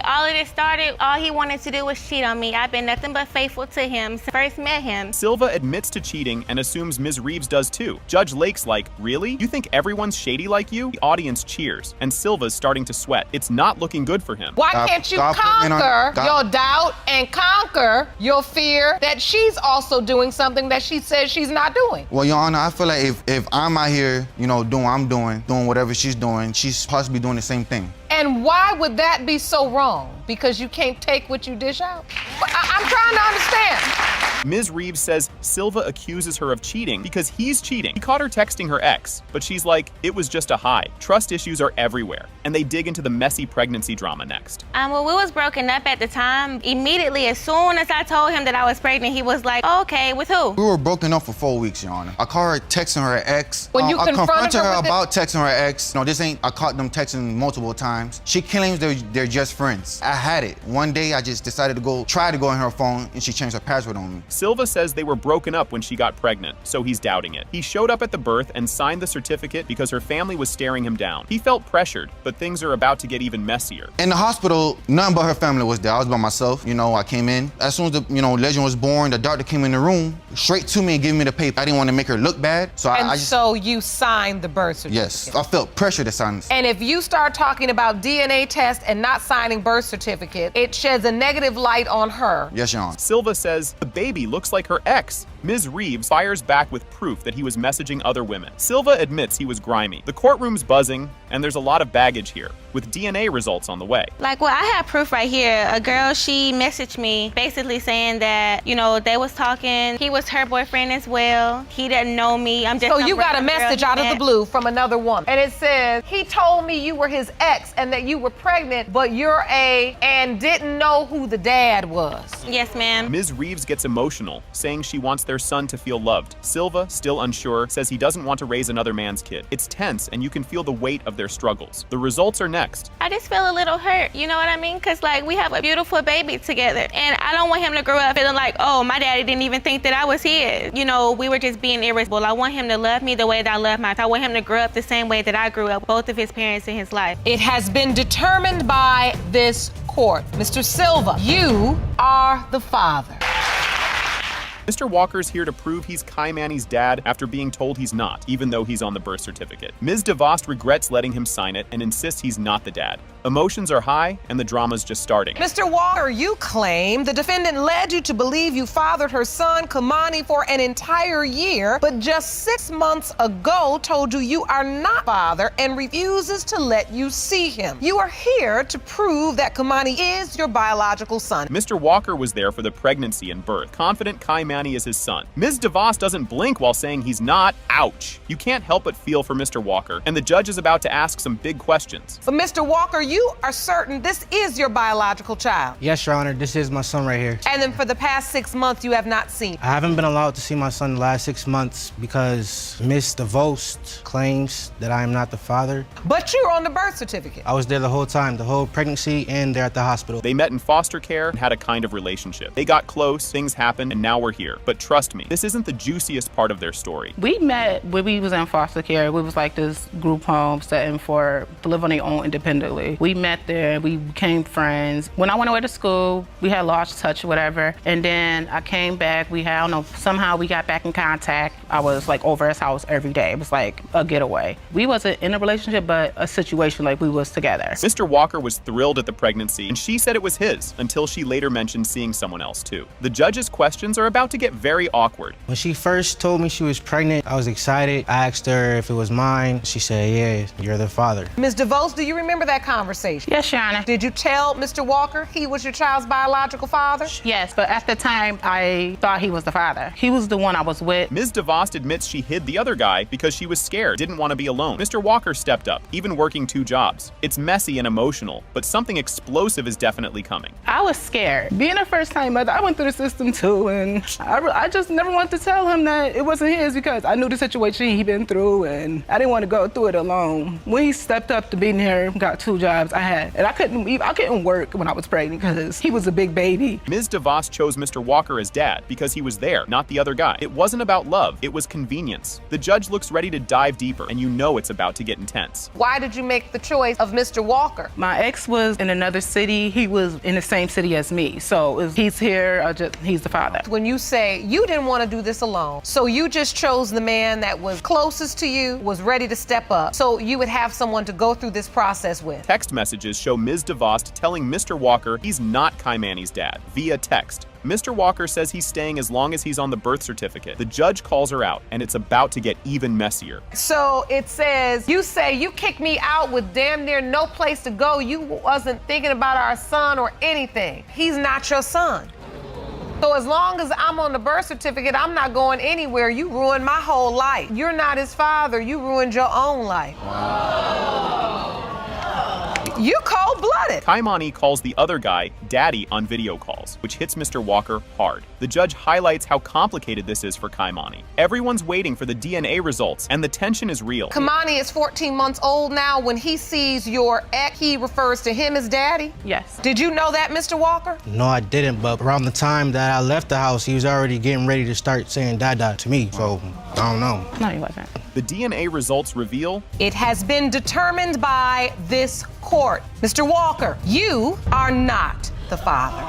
All of this started, all he wanted to do was cheat on me. I've been nothing but faithful to him since I first met him. Silva admits to cheating and assumes Ms. Reeves does too. Judge Lake's like, "Really? You think everyone's shady like you?" The audience cheers, and Silva's starting to sweat. It's not looking good for him. Why can't you conquer your doubt and conquer your fear that she's also doing something that she says she's not doing? Well, Your Honor, I feel like if I'm out here, doing what I'm doing whatever she's doing, she's possibly doing the same thing. And why would that be so wrong? Because you can't take what you dish out? I'm trying to understand. Ms. Reeves says Silva accuses her of cheating because he's cheating. He caught her texting her ex, but she's like, it was just a high. Trust issues are everywhere. And they dig into the messy pregnancy drama next. Well, we was broken up at the time. Immediately, as soon as I told him that I was pregnant, he was like, okay, with who? We were broken up for 4 weeks, Your Honor. I caught her texting her ex. When you I confronted her with about texting her ex. No, this ain't, I caught them texting multiple times. She claims they're just friends. I had it. One day, I just decided to try to go in her phone, and she changed her password on me. Silva says they were broken up when she got pregnant, so he's doubting it. He showed up at the birth and signed the certificate because her family was staring him down. He felt pressured, but things are about to get even messier. In the hospital, none but her family was there. I was by myself. You know, I came in. As soon as the, Legend was born, the doctor came in the room, straight to me and gave me the paper. I didn't want to make her look bad, so I just... So you signed the birth certificate? Yes, I felt pressure to sign this. And if you start talking about DNA tests and not signing birth certificate, it sheds a negative light on her. Yes, Your Honor. Silva says the baby looks like her ex. Ms. Reeves fires back with proof that he was messaging other women. Silva admits he was grimy. The courtroom's buzzing, and there's a lot of baggage here, with DNA results on the way. Like, well, I have proof right here. A girl, she messaged me basically saying that, they was talking. He was her boyfriend as well. He didn't know me. I'm just... So you got a message out of the blue from another woman. And it says, he told me you were his ex and that you were pregnant, but you're and didn't know who the dad was. Yes, ma'am. Ms. Reeves gets emotional, saying she wants their son to feel loved. Silva, still unsure, says he doesn't want to raise another man's kid. It's tense, and you can feel the weight of their struggles. The results are next. I just feel a little hurt, you know what I mean? Because, we have a beautiful baby together, and I don't want him to grow up feeling like, oh, my daddy didn't even think that I was his. We were just being irresponsible. I want him to love me the way that I love my... I want him to grow up the same way that I grew up, both of his parents in his life. It has been determined by this court. Mr. Silva, you are the father. Mr. Walker's here to prove he's Kai Manny's dad after being told he's not, even though he's on the birth certificate. Ms. DeVos regrets letting him sign it and insists he's not the dad. Emotions are high, and the drama's just starting. Mr. Walker, you claim the defendant led you to believe you fathered her son, Kamani, for an entire year, but just 6 months ago told you are not father and refuses to let you see him. You are here to prove that Kamani is your biological son. Mr. Walker was there for the pregnancy and birth, confident Kai Manny is his son. Ms. DeVos doesn't blink while saying he's not. Ouch. You can't help but feel for Mr. Walker, and the judge is about to ask some big questions. But Mr. Walker, you are certain this is your biological child? Yes, Your Honor, this is my son right here. And then for the past 6 months, you have not seen him? I haven't been allowed to see my son the last 6 months because Ms. DeVos claims that I am not the father. But you're on the birth certificate. I was there the whole time, the whole pregnancy, and there at the hospital. They met in foster care and had a kind of relationship. They got close, things happened, and now we're here. But trust me, this isn't the juiciest part of their story. We met when we was in foster care. We was like this group home setting to live on their own independently. We met there, we became friends. When I went away to school, we had lost touch, whatever. And then I came back, somehow we got back in contact. I was over his house every day. It was like a getaway. We wasn't in a relationship, but a situation we was together. Mr. Walker was thrilled at the pregnancy, and she said it was his, until she later mentioned seeing someone else too. The judge's questions are about to get very awkward. When she first told me she was pregnant, I was excited. I asked her if it was mine. She said, yeah, you're the father. Ms. DeVos, do you remember that conversation? Yes, Your Honor. Did you tell Mr. Walker he was your child's biological father? Yes, but at the time, I thought he was the father. He was the one I was with. Ms. DeVos admits she hid the other guy because she was scared, didn't want to be alone. Mr. Walker stepped up, even working 2 jobs. It's messy and emotional, but something explosive is definitely coming. I was scared. Being a first-time mother, I went through the system too, and I just never wanted to tell him that it wasn't his because I knew the situation he'd been through, and I didn't want to go through it alone. When he stepped up to being here, got 2 jobs, I couldn't work when I was pregnant because he was a big baby. Ms. DeVos chose Mr. Walker as dad because he was there, not the other guy. It wasn't about love, it was convenience. The judge looks ready to dive deeper, and you know it's about to get intense. Why did you make the choice of Mr. Walker? My ex was in another city. He was in the same city as me, so he's here, he's the father. When you say you didn't want to do this alone, so you just chose the man that was closest to you, was ready to step up, so you would have someone to go through this process with. Text messages show Ms. DeVos telling Mr. Walker he's not Kai Manny's dad, via text. Mr. Walker says he's staying as long as he's on the birth certificate. The judge calls her out, and it's about to get even messier. So it says, you say you kicked me out with damn near no place to go. You wasn't thinking about our son or anything. He's not your son. So as long as I'm on the birth certificate, I'm not going anywhere. You ruined my whole life. You're not his father. You ruined your own life. You cold-blooded. Kaimani calls the other guy Daddy on video calls, which hits Mr. Walker hard. The judge highlights how complicated this is for Kaimani. Everyone's waiting for the DNA results, and the tension is real. Kamani is 14 months old now. When he sees your ex, he refers to him as Daddy? Yes. Did you know that, Mr. Walker? No, I didn't, but around the time that I left the house, he was already getting ready to start saying Dada to me, so I don't know. No, he wasn't. The DNA results reveal it has been determined by this court. Mr. Walker, you are not the father.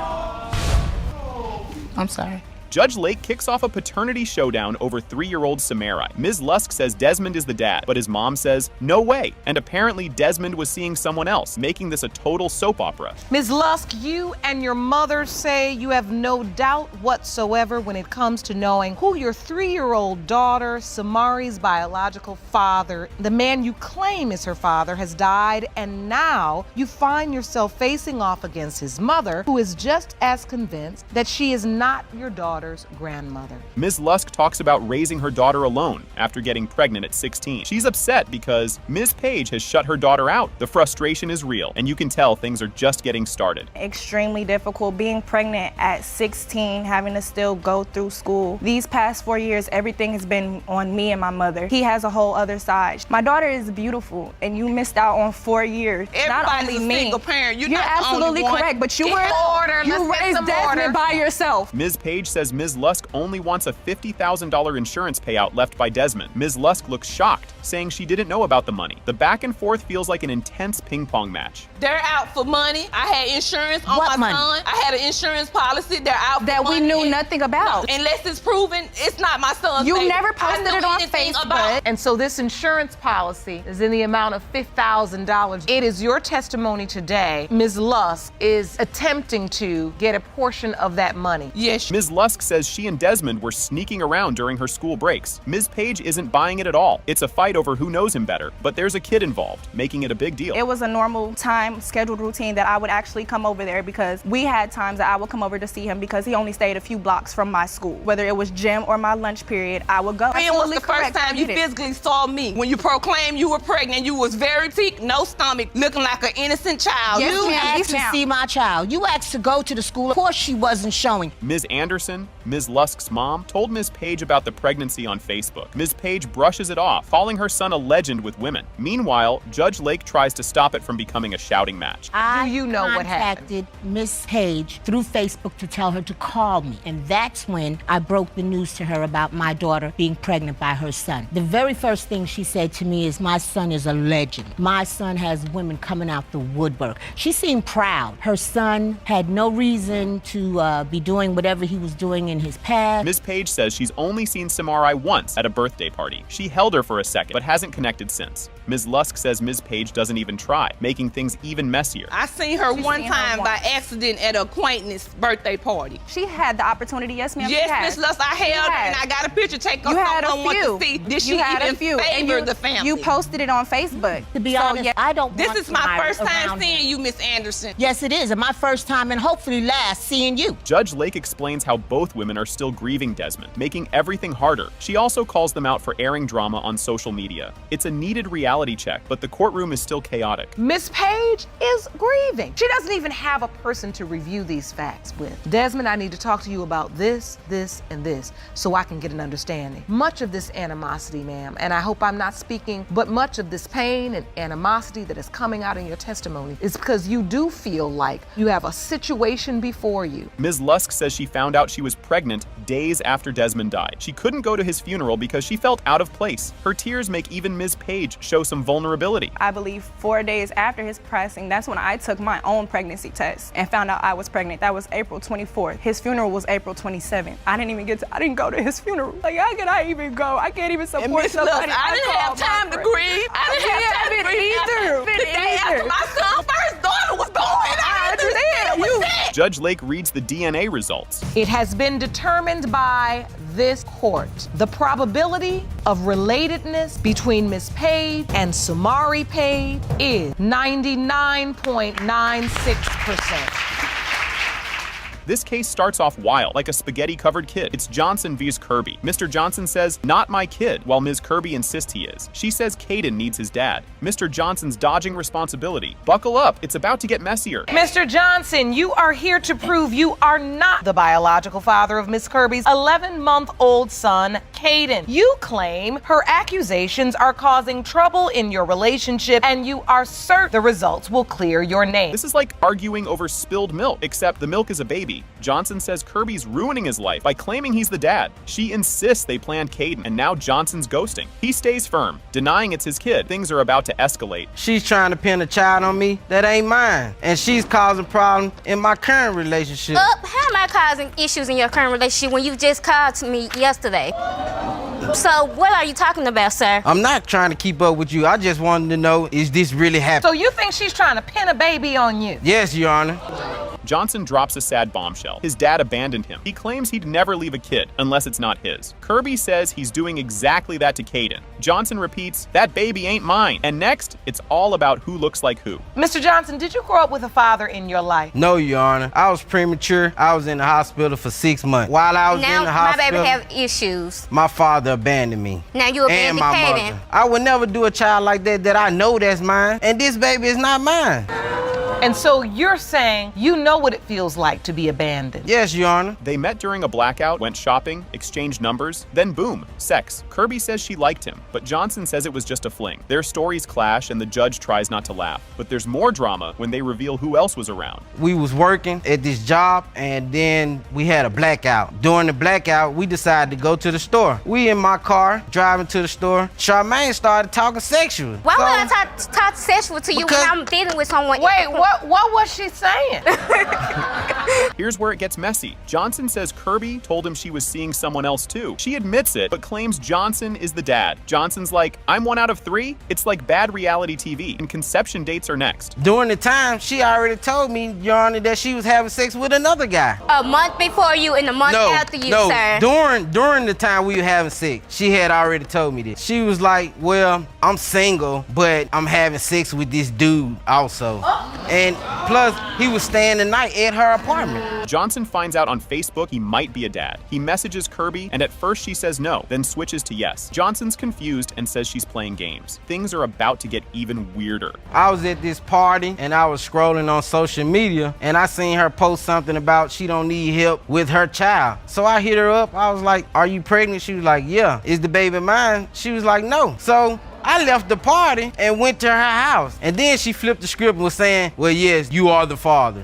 I'm sorry. Judge Lake kicks off a paternity showdown over 3-year-old Samarai. Ms. Lusk says Desmond is the dad, but his mom says, no way. And apparently Desmond was seeing someone else, making this a total soap opera. Ms. Lusk, you and your mother say you have no doubt whatsoever when it comes to knowing who your 3-year-old daughter, Samari's biological father, the man you claim is her father, has died, and now you find yourself facing off against his mother, who is just as convinced that she is not your daughter's grandmother. Ms. Lusk talks about raising her daughter alone after getting pregnant at 16. She's upset because Ms. Page has shut her daughter out. The frustration is real, and you can tell things are just getting started. Extremely difficult being pregnant at 16, having to still go through school. These past 4 years, everything has been on me and my mother. He has a whole other side. My daughter is beautiful, and you missed out on 4 years. Not only me. Single parent. You're not absolutely correct, but you raised Desmond by yourself. Ms. Page says Ms. Lusk only wants a $50,000 insurance payout left by Desmond. Ms. Lusk looks shocked, saying she didn't know about the money. The back and forth feels like an intense ping-pong match. They're out for money. I had insurance on What my money? son. I had an insurance policy. They're out for That we money. knew nothing about. No, unless it's proven it's not my son's You baby. never I posted know it on anything Facebook. about- And so this insurance policy is in the amount of $5,000. It is your testimony today. Ms. Lusk is attempting to get a portion of that money. Yes. Ms. Lusk says she and Desmond were sneaking around during her school breaks. Ms. Page isn't buying it at all. It's a fight over who knows him better, but there's a kid involved, making it a big deal. It was a normal time, scheduled routine that I would actually come over there because we had times that I would come over to see him because he only stayed a few blocks from my school. Whether it was gym or my lunch period, I would go. When was the first Correct, time I you did it. physically saw me? When you proclaimed you were pregnant, you was very sick, no stomach, looking like an innocent child. You ma'am. asked Yes, to ma'am. see my child. You asked to go to the school. Of course she wasn't showing. Ms. Anderson, Ms. Lusk's mom, told Ms. Page about the pregnancy on Facebook. Ms. Page brushes it off, calling her son a legend with women. Meanwhile, Judge Lake tries to stop it from becoming a shouting match. I you know what happened? contacted Miss Page through Facebook to tell her to call me. And that's when I broke the news to her about my daughter being pregnant by her son. The very first thing she said to me is, my son is a legend. My son has women coming out the woodwork. She seemed proud. Her son had no reason to be doing whatever he was doing in his past. Ms. Page says she's only seen Samarai once at a birthday party. She held her for a second, but hasn't connected since. Ms. Lusk says Ms. Page doesn't even try, making things even messier. I seen her one time by accident at an acquaintance birthday party. She had the opportunity, yes, ma'am. Yes, she had. Miss Lusk, I held her and I got a picture taken. You had a someone few. want to see. Did she You had even a few. And favor you, the family? You posted it on Facebook. To be honest, I don't This want is my Samira first time around seeing him. you, Miss Anderson. Yes, it is, and my first time and hopefully last seeing you. Judge Lake explains how both women are still grieving Desmond, making everything harder. She also calls them out for airing drama on social media. It's a needed reality check, but the courtroom is still chaotic. Miss Page is grieving. She doesn't even have a person to review these facts with. Desmond, I need to talk to you about this, and this, so I can get an understanding. Much of this animosity, ma'am, and I hope I'm not speaking, but much of this pain and animosity that is coming out in your testimony is because you do feel like you have a situation before you. Ms. Lusk says she found out she was pregnant days after Desmond died. She couldn't go to his funeral because she felt out of place. Her tears make even Ms. Page show some vulnerability. I believe 4 days after his passing, that's when I took my own pregnancy test and found out I was pregnant. That was April 24th. His funeral was April 27th. I didn't go to his funeral. Like, how could I even go? I can't even support Miss Lusk, somebody. I didn't have time to grieve. I didn't have time to grieve either. The day after my son's first daughter was born, I understand. Judge Lake reads the DNA results. It has been determined by this court. The probability of relatedness between Ms. Page and Samari Page is 99.96%. This case starts off wild, like a spaghetti-covered kid. It's Johnson vs. Kirby. Mr. Johnson says, "Not my kid," while Ms. Kirby insists he is. She says Caden needs his dad. Mr. Johnson's dodging responsibility. Buckle up, it's about to get messier. Mr. Johnson, you are here to prove you are not the biological father of Miss Kirby's 11-month-old son, Caden. You claim her accusations are causing trouble in your relationship, and you are certain the results will clear your name. This is like arguing over spilled milk, except the milk is a baby. Johnson says Kirby's ruining his life by claiming he's the dad. She insists they planned Caden, and now Johnson's ghosting. He stays firm, denying it's his kid. Things are about to escalate. She's trying to pin a child on me that ain't mine, and she's causing problems in my current relationship. How am I causing issues in your current relationship when you just called to me yesterday? So what are you talking about, sir? I'm not trying to keep up with you. I just wanted to know, is this really happening? So you think she's trying to pin a baby on you? Yes, Your Honor. Johnson drops a sad bombshell. His dad abandoned him. He claims he'd never leave a kid unless it's not his. Kirby says he's doing exactly that to Caden. Johnson repeats, "That baby ain't mine." And next, it's all about who looks like who. Mr. Johnson, did you grow up with a father in your life? No, Your Honor. I was premature. I was in the hospital for 6 months. While I was in the hospital, my baby have issues. my father abandoned me. Now you abandoned and my Caden. mother. I would never do a child like that I know that's mine. And this baby is not mine. And so you're saying you know what it feels like to be abandoned? Yes, Your Honor. They met during a blackout, went shopping, exchanged numbers, then boom, sex. Kirby says she liked him, but Johnson says it was just a fling. Their stories clash and the judge tries not to laugh. But there's more drama when they reveal who else was around. We was working at this job and then we had a blackout. During the blackout, we decided to go to the store. We in my car, driving to the store. Charmaine started talking sexual. Why would I talk sexual to you when I'm dealing with someone? Wait, what was she saying? Here's where it gets messy. Johnson says Kirby told him she was seeing someone else too. She admits it, but claims Johnson is the dad. Johnson's like, "I'm 1 out of 3? It's like bad reality TV, and conception dates are next. During the time, she already told me, Your Honor, that she was having sex with another guy. A month before you and a month after you, sir. During the time we were having sex, she had already told me this. She was like, "Well, I'm single, but I'm having sex with this dude also." And plus, he was staying the night at her apartment. Johnson finds out on Facebook he might be a dad. He messages Kirby, and at first she says no, then switches to yes. Johnson's confused and says she's playing games. Things are about to get even weirder. I was at this party, and I was scrolling on social media, and I seen her post something about she don't need help with her child. So I hit her up. I was like, "Are you pregnant?" She was like, "Yeah." "Is the baby mine?" She was like, "No." So I left the party and went to her house. And then she flipped the script and was saying, "Well, yes, you are the father."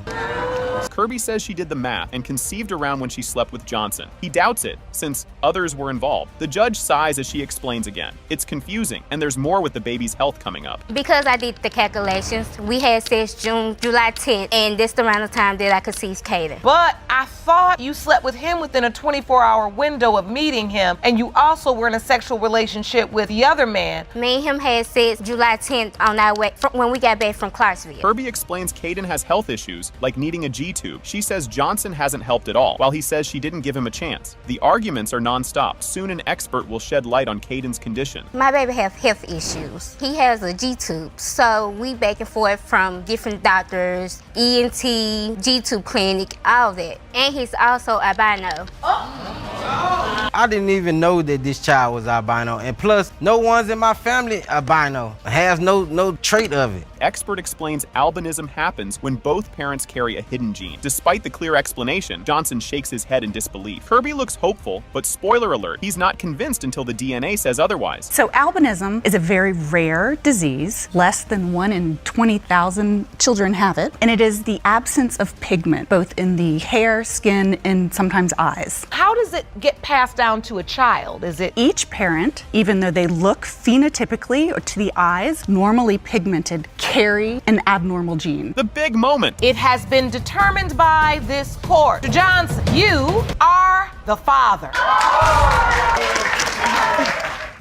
Kirby says she did the math and conceived around when she slept with Johnson. He doubts it, since others were involved. The judge sighs as she explains again. It's confusing, and there's more with the baby's health coming up. Because I did the calculations, we had sex July 10th, and this the amount of time that I could see Caden. But I thought you slept with him within a 24-hour window of meeting him, and you also were in a sexual relationship with the other man. Me and him had sex July 10th on our way when we got back from Clarksville. Kirby explains Caden has health issues, like needing a G-tube. She says Johnson hasn't helped at all, while he says she didn't give him a chance. The arguments are non-stop. Soon an expert will shed light on Caden's condition. My baby has health issues. He has a G-tube, so we back and forth from different doctors, ENT, G-tube clinic, all that. And he's also albino. I didn't even know that this child was albino, and plus, no one's in my family albino. Has no trait of it. Expert explains albinism happens when both parents carry a hidden gene. Despite the clear explanation, Johnson shakes his head in disbelief. Kirby looks hopeful, but spoiler alert, he's not convinced until the DNA says otherwise. So albinism is a very rare disease. Less than 1 in 20,000 children have it, and it is the absence of pigment, both in the hair, skin, and sometimes eyes. How does it get passed down to a child? Is it each parent, even though they look phenotypically or to the eyes normally pigmented, carry an abnormal gene? The big moment. It has been determined by this court. Mr. Johnson, you are the father.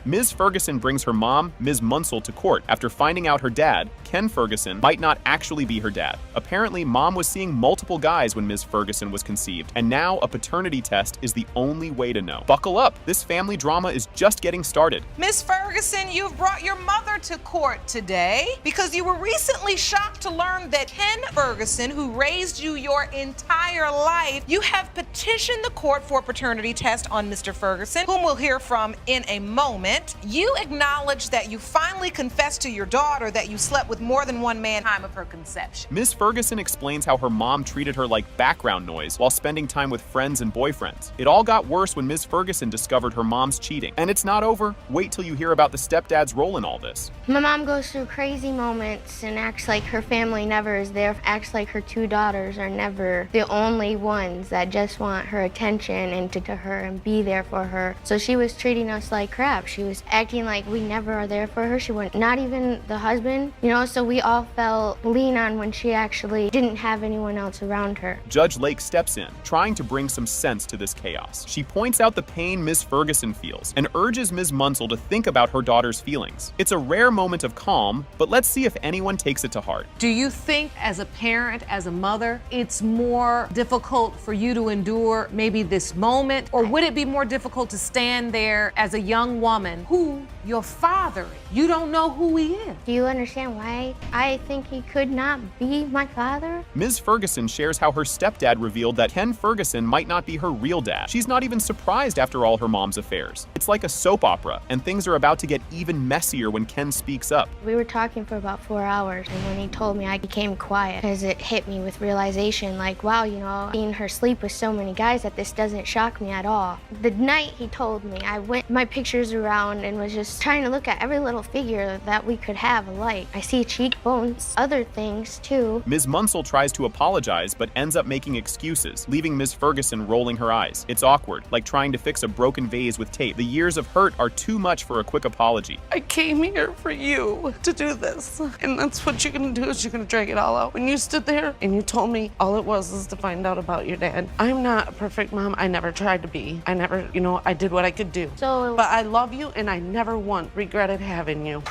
Ms. Ferguson brings her mom, Ms. Munsell, to court after finding out her dad, Ken Ferguson, might not actually be her dad. Apparently, mom was seeing multiple guys when Ms. Ferguson was conceived, and now a paternity test is the only way to know. Buckle up, this family drama is just getting started. Ms. Ferguson, you've brought your mother to court today because you were recently shocked to learn that Ken Ferguson, who raised you your entire life, you have petitioned the court for a paternity test on Mr. Ferguson, whom we'll hear from in a moment. You acknowledge that you finally confessed to your daughter that you slept with more than one man at the time of her conception. Ms. Ferguson explains how her mom treated her like background noise while spending time with friends and boyfriends. It all got worse when Ms. Ferguson discovered her mom's cheating. And it's not over. Wait till you hear about the stepdad's role in all this. My mom goes through crazy moments and acts like her family never is there, acts like her two daughters are never the only ones that just want her attention and to her and be there for her. So she was treating us like crap. She was acting like we never are there for her. She was not even the husband, so we all felt lean on when she actually didn't have anyone else around her. Judge Lake steps in, trying to bring some sense to this chaos. She points out the pain Ms. Ferguson feels and urges Ms. Munsell to think about her daughter's feelings. It's a rare moment of calm, but let's see if anyone takes it to heart. Do you think as a parent, as a mother, it's more difficult for you to endure maybe this moment? Or would it be more difficult to stand there as a young woman who your father is? You don't know who he is. Do you understand why I think he could not be my father? Ms. Ferguson shares how her stepdad revealed that Ken Ferguson might not be her real dad. She's not even surprised after all her mom's affairs. It's like a soap opera, and things are about to get even messier when Ken speaks up. We were talking for about 4 hours, and when he told me, I became quiet because it hit me with realization like, wow, seeing her sleep with so many guys, that this doesn't shock me at all. The night he told me, I went my pictures around and was just trying to look at every little figure that we could have alike. I see cheekbones, other things too. Ms. Munsell tries to apologize, but ends up making excuses, leaving Ms. Ferguson rolling her eyes. It's awkward, like trying to fix a broken vase with tape. The years of hurt are too much for a quick apology. I came here for you to do this, and that's what you're gonna do, is you're gonna drag it all out. When you stood there and you told me all it was to find out about your dad. I'm not a perfect mom. I never tried to be. I never, I did what I could do. But I love you, and I never once regretted having you.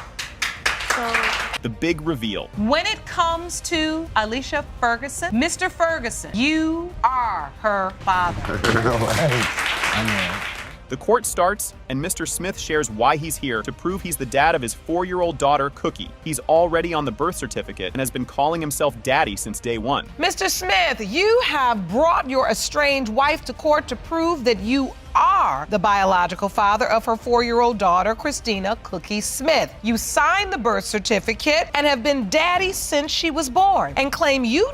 The big reveal. When it comes to Alicia Ferguson, Mr. Ferguson, you are her father. The court starts, and Mr. Smith shares why he's here to prove he's the dad of his 4-year-old daughter, Cookie. He's already on the birth certificate and has been calling himself daddy since day one. Mr. Smith, you have brought your estranged wife to court to prove that you are the biological father of her 4-year-old daughter, Christina Cookie Smith. You signed the birth certificate and have been daddy since she was born, and claim you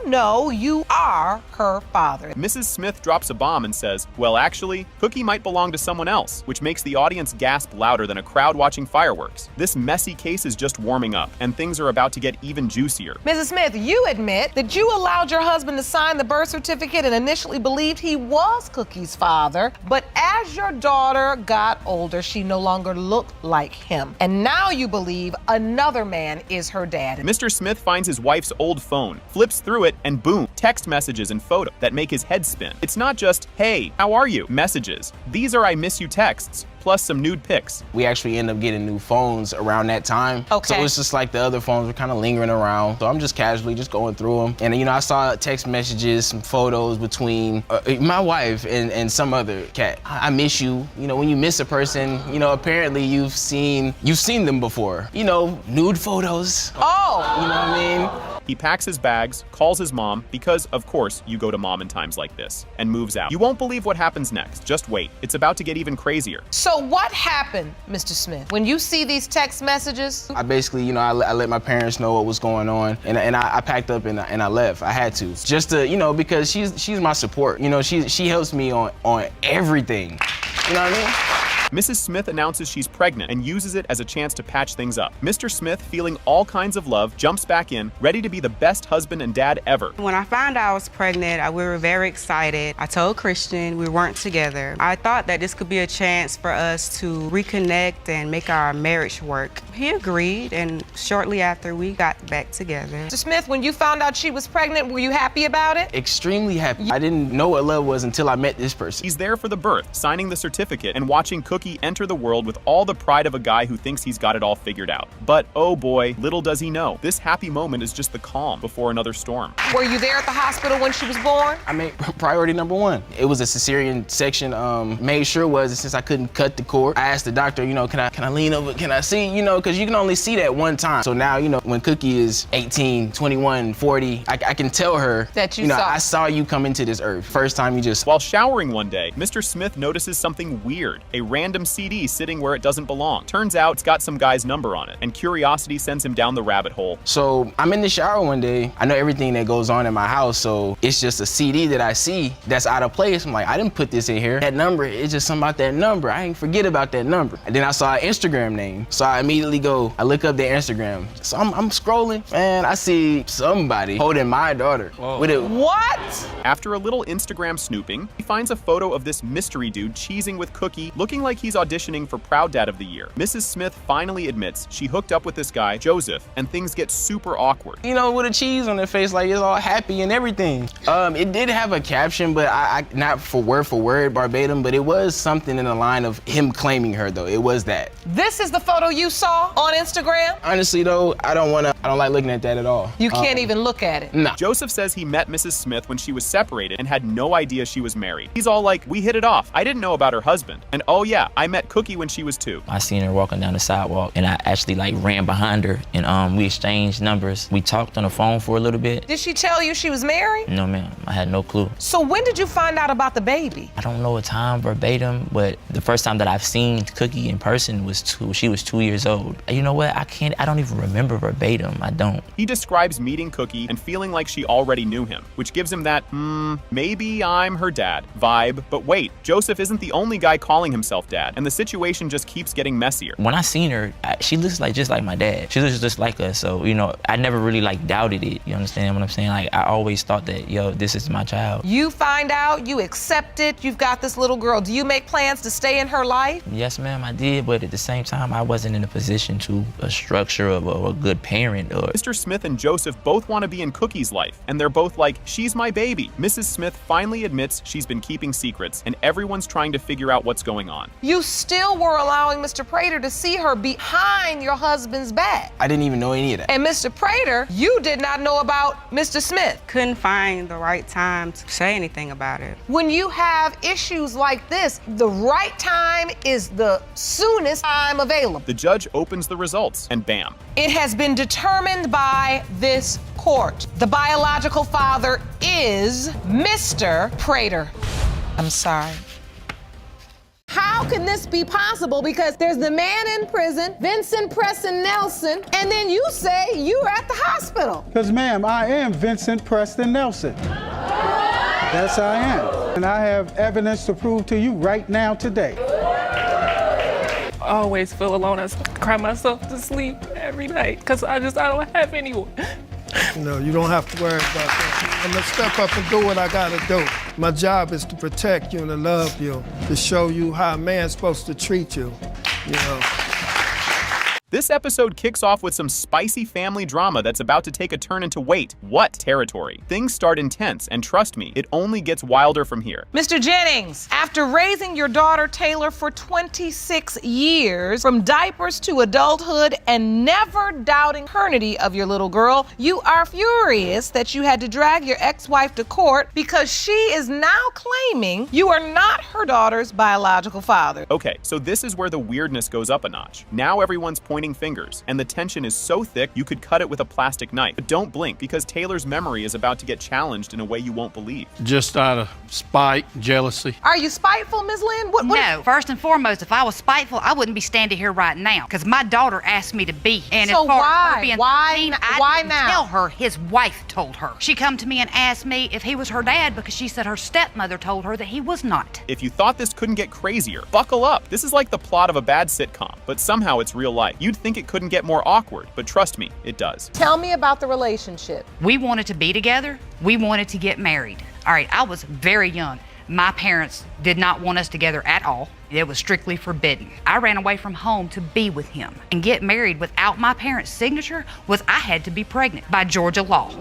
are her father. Mrs. Smith drops a bomb and says, well, actually, Cookie might belong to someone else, which makes the audience gasp louder than a crowd watching fireworks. This messy case is just warming up, and things are about to get even juicier. Mrs. Smith, you admit that you allowed your husband to sign the birth certificate and initially believed he was Cookie's father, but as your daughter got older, she no longer looked like him. And now you believe another man is her dad. Mr. Smith finds his wife's old phone, flips through it, and boom, text messages and photos that make his head spin. It's not just, hey, how are you? Messages. These are I miss you texts, plus some nude pics. We actually end up getting new phones around that time. Okay. So it's just like the other phones were kind of lingering around. So I'm just casually just going through them. And I saw text messages, some photos between my wife and some other cat. I miss you. When you miss a person, apparently you've seen them before. Nude photos. Oh! You know what I mean? He packs his bags, calls his mom, because, of course, you go to mom in times like this, and moves out. You won't believe what happens next. Just wait. It's about to get even crazier. So what happened, Mr. Smith, when you see these text messages? I basically, I let my parents know what was going on, and I packed up and I left. I had to, just to, because she's my support. She helps me on everything. You know what I mean? Mrs. Smith announces she's pregnant and uses it as a chance to patch things up. Mr. Smith, feeling all kinds of love, jumps back in, ready to be the best husband and dad ever. When I found out I was pregnant, we were very excited. I told Christian we weren't together. I thought that this could be a chance for us to reconnect and make our marriage work. He agreed, and shortly after we got back together. Mr. Smith, when you found out she was pregnant, were you happy about it? Extremely happy. I didn't know what love was until I met this person. He's there for the birth, signing the certificate and watching Cookie Cookie enter the world with all the pride of a guy who thinks he's got it all figured out. But oh boy, little does he know, this happy moment is just the calm before another storm. Were you there at the hospital when she was born? I mean, priority number one. It was a cesarean section. Made sure was, since I couldn't cut the cord, I asked the doctor, you know, can I lean over, can I see, you know, because you can only see that one time. So now, you know, when Cookie is 18, 21, 40, I can tell her that you know, I saw you come into this earth. First time you just... While showering one day, Mr. Smith notices something weird, a random CD sitting where it doesn't belong. Turns out it's got some guy's number on it, and curiosity sends him down the rabbit hole. So I'm in the shower one day. I know everything that goes on in my house, so it's just a CD that I see that's out of place. I'm like, I didn't put this in here. That number, it's just something about that number. I ain't forget about that number. And then I saw an Instagram name, so I immediately I look up their Instagram. So I'm scrolling, and I see somebody holding my daughter with it. What? After a little Instagram snooping, he finds a photo of this mystery dude cheesing with Cookie, looking like he's auditioning for Proud Dad of the Year. Mrs. Smith finally admits she hooked up with this guy, Joseph, and things get super awkward. You know, with a cheese on their face, like it's all happy and everything. It did have a caption, but I not for word verbatim, but it was something in the line of him claiming her, though. It was that. This is the photo you saw on Instagram? Honestly, though, I don't like looking at that at all. You can't even look at it? No. Joseph says he met Mrs. Smith when she was separated and had no idea she was married. He's all like, we hit it off. I didn't know about her husband. And oh yeah, I met Cookie when she was 2. I seen her walking down the sidewalk and I actually ran behind her and we exchanged numbers. We talked on the phone for a little bit. Did she tell you she was married? No, ma'am. I had no clue. So when did you find out about the baby? I don't know a time verbatim, but the first time that I've seen Cookie in person was she was 2 years old. You know what? I don't even remember verbatim. I don't. He describes meeting Cookie and feeling like she already knew him, which gives him that, maybe I'm her dad vibe. But wait, Joseph isn't the only guy calling himself dad, and the situation just keeps getting messier. When I seen her, she looks just like my dad. She looks just like us, so, you know, I never really doubted it. You understand what I'm saying? Like, I always thought that, yo, this is my child. You find out, you accept it, you've got this little girl. Do you make plans to stay in her life? Yes, ma'am, I did, but at the same time, I wasn't in a position to a structure of a good parent. Or Mr. Smith and Joseph both want to be in Cookie's life, and they're both like, she's my baby. Mrs. Smith finally admits she's been keeping secrets, and everyone's trying to figure out what's going on. You still were allowing Mr. Prater to see her behind your husband's back. I didn't even know any of that. And Mr. Prater, you did not know about Mr. Smith. Couldn't find the right time to say anything about it. When you have issues like this, the right time is the soonest time available. The judge opens the results, and bam. It has been determined by this court. The biological father is Mr. Prater. I'm sorry. How can this be possible? Because there's the man in prison, Vincent Preston Nelson, and then you say you were at the hospital. Because, ma'am, I am Vincent Preston Nelson. Yes, I am. And I have evidence to prove to you right now today. I always feel alone. I cry myself to sleep every night because I don't have anyone. No, you don't have to worry about that. I'm gonna step up and do what I gotta do. My job is to protect you and to love you, to show you how a man's supposed to treat you, you know. This episode kicks off with some spicy family drama that's about to take a turn into wait, what territory? Things start intense, and trust me, it only gets wilder from here. Mr. Jennings, after raising your daughter Taylor for 26 years, from diapers to adulthood, and never doubting paternity of your little girl, you are furious that you had to drag your ex-wife to court because she is now claiming you are not her daughter's biological father. Okay, so this is where the weirdness goes up a notch. Now everyone's pointing fingers, and the tension is so thick you could cut it with a plastic knife. But don't blink, because Taylor's memory is about to get challenged in a way you won't believe. Just out of spite, jealousy. Are you spiteful, Ms. Lynn? No, first and foremost, if I was spiteful, I wouldn't be standing here right now, because my daughter asked me to be. And so as far why? As her being Why? 13, I why didn't now? tell her. His wife told her. She come to me and asked me if he was her dad because she said her stepmother told her that he was not. If you thought this couldn't get crazier, buckle up. This is like the plot of a bad sitcom, but somehow it's real life. You'd think it couldn't get more awkward, but trust me, it does. Tell me about the relationship. We wanted to be together. We wanted to get married. All right, I was very young. My parents did not want us together at all. It was strictly forbidden. I ran away from home to be with him. And get married without my parents' signature was I had to be pregnant by Georgia law.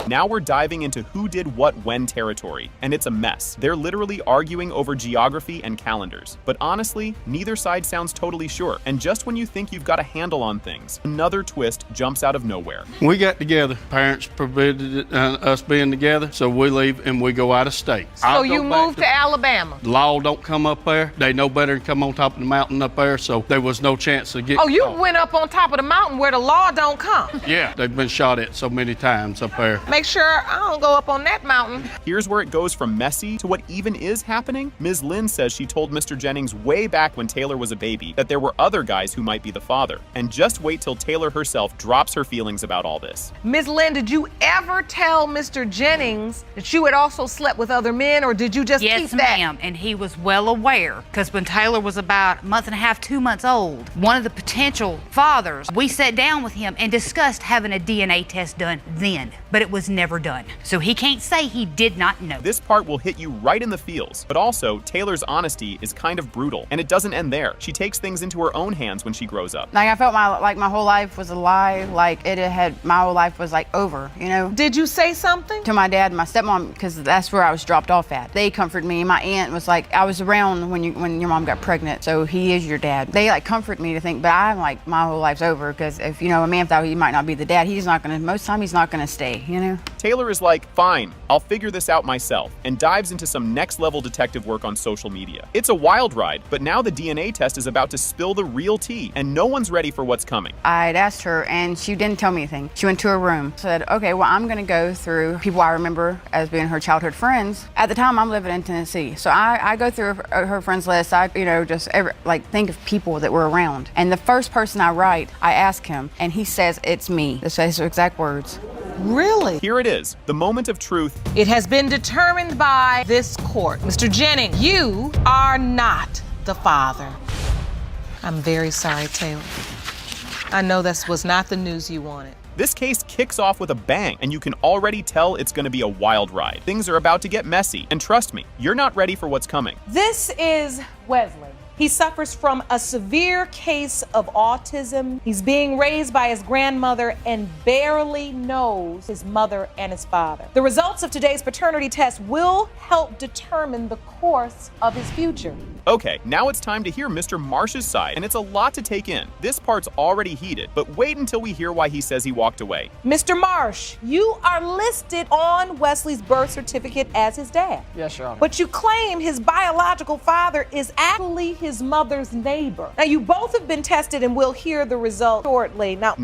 Now we're diving into who did what when territory, and it's a mess. They're literally arguing over geography and calendars. But honestly, neither side sounds totally sure. And just when you think you've got a handle on things, another twist jumps out of nowhere. We got together. Parents prohibited us being together, so we leave and we go out of state. So you moved to Alabama? The law don't come up there. They know better than come on top of the mountain up there, so there was no chance to get Oh, you caught. went up on top of the mountain where the law don't come. Yeah, they've been shot at so many times up there. Make sure I don't go up on that mountain. Here's where it goes from messy to what even is happening. Ms. Lynn says she told Mr. Jennings way back when Taylor was a baby that there were other guys who might be the father. And just wait till Taylor herself drops her feelings about all this. Ms. Lynn, did you ever tell Mr. Jennings that you had also slept with other men, or did you just keep that? Yes, ma'am, and he was well aware, because when Taylor was about a month and a half, 2 months old, one of the potential fathers, we sat down with him and discussed having a DNA test done then, but it was never done. So he can't say he did not know. This part will hit you right in the feels, but also Taylor's honesty is kind of brutal, and it doesn't end there. She takes things into her own hands when she grows up. Like I felt my whole life was a lie, like my whole life was like over, you know? Did you say something? To my dad and my stepmom, because that's where I was dropped off at. They comforted me. My aunt was like, I was around when your mom got pregnant, so he is your dad. They like comfort me to think, but I'm like, my whole life's over, because if a man thought he might not be the dad, most of the time he's not gonna stay, you know? Taylor is like, fine, I'll figure this out myself, and dives into some next level detective work on social media. It's a wild ride, but now the DNA test is about to spill the real tea, and no one's ready for what's coming. I'd asked her, and she didn't tell me anything. She went to her room, said, okay, well, I'm gonna go through people I remember as being her childhood friends. At the time, I'm living in Tennessee, so I go through her friends list. I, think of people that were around. And the first person I write, I ask him, and he says, it's me. That's his exact words. Really? Here it is, the moment of truth. It has been determined by this court. Mr. Jennings, you are not the father. I'm very sorry, Taylor. I know this was not the news you wanted. This case kicks off with a bang, and you can already tell it's going to be a wild ride. Things are about to get messy, and trust me, you're not ready for what's coming. This is Wesley. He suffers from a severe case of autism. He's being raised by his grandmother and barely knows his mother and his father. The results of today's paternity test will help determine the course of his future. Okay, now it's time to hear Mr. Marsh's side, and it's a lot to take in. This part's already heated, but wait until we hear why he says he walked away. Mr. Marsh, you are listed on Wesley's birth certificate as his dad. Yes, Your Honor. But you claim his biological father is actually his mother's neighbor. Now, you both have been tested, and we'll hear the result shortly. Now,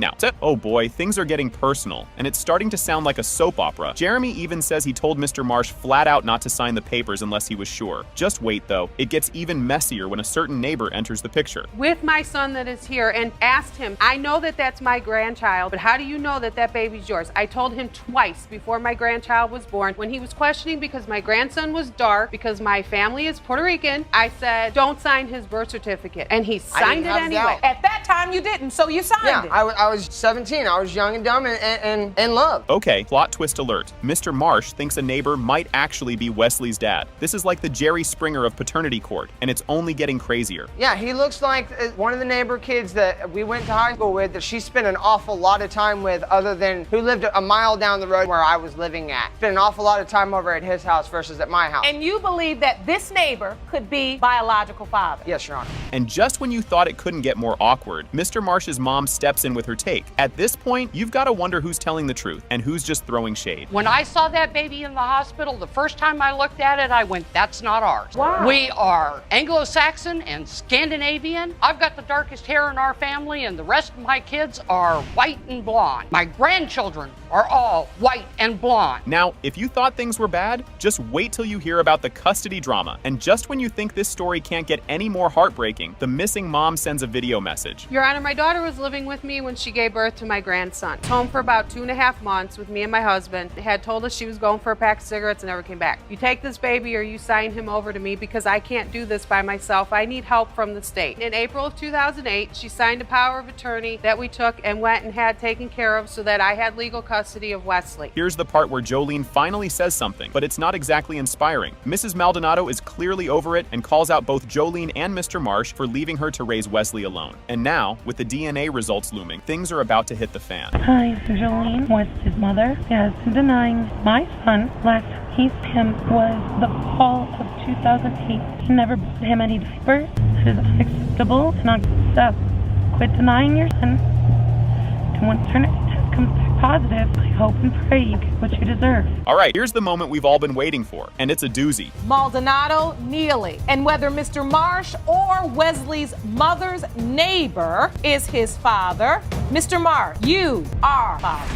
oh boy, things are getting personal, and it's starting to sound like a soap opera. Jeremy even says he told Mr. Marsh flat out not to sign the papers unless he was sure. Just wait, though. It gets even messier when a certain neighbor enters the picture. With my son that is here, and asked him, I know that that's my grandchild, but how do you know that that baby's yours? I told him twice before my grandchild was born. When he was questioning because my grandson was dark, because my family is Puerto Rican, I said, don't sign his birth certificate. And he signed it anyway. At that time you didn't, so you signed it. I was 17. I was young and dumb and in love. Okay, plot twist alert. Mr. Marsh thinks a neighbor might actually be Wesley's dad. This is like the Jerry Springer of paternity court, and it's only getting crazier. Yeah, he looks like one of the neighbor kids that we went to high school with that she spent an awful lot of time with, other than who lived a mile down the road where I was living at. Spent an awful lot of time over at his house versus at my house. And you believe that this neighbor could be biological father? Yes, Your Honor. And just when you thought it couldn't get more awkward, Mr. Marsh's mom steps in with her take. At this point, you've got to wonder who's telling the truth and who's just throwing shade. When I saw that baby in the hospital, the first time I looked at it, I went, that's not ours. Wow. We are Anglo-Saxon and Scandinavian. I've got the darkest hair in our family, and the rest of my kids are white and blonde. My grandchildren are all white and blonde. Now, if you thought things were bad, just wait till you hear about the custody drama. And just when you think this story can't get any more heartbreaking, the missing mom sends a video message. Your Honor, my daughter was living with me when she gave birth to my grandson. Home for about 2.5 months with me and my husband. Had told us she was going for a pack of cigarettes and never came back. You take this baby or you sign him over to me because I can't do this this by myself. I need help from the state. In April of 2008, she signed a power of attorney that we took and went and had taken care of so that I had legal custody of Wesley. Here's the part where Jolene finally says something, but it's not exactly inspiring. Mrs. Maldonado is clearly over it and calls out both Jolene and Mr. Marsh for leaving her to raise Wesley alone. And now, with the DNA results looming, things are about to hit the fan. Hi, Jolene, Wes's mother, has been denying my son. Last time he saw him was the fall of 2008. He never bought him any diapers. That is unacceptable and unacceptable. Quit denying your son. And once her test comes back positive, I hope and pray you get what you deserve. All right, here's the moment we've all been waiting for, and it's a doozy. Maldonado, Neely. And whether Mr. Marsh or Wesley's mother's neighbor is his father, Mr. Marsh, you are father.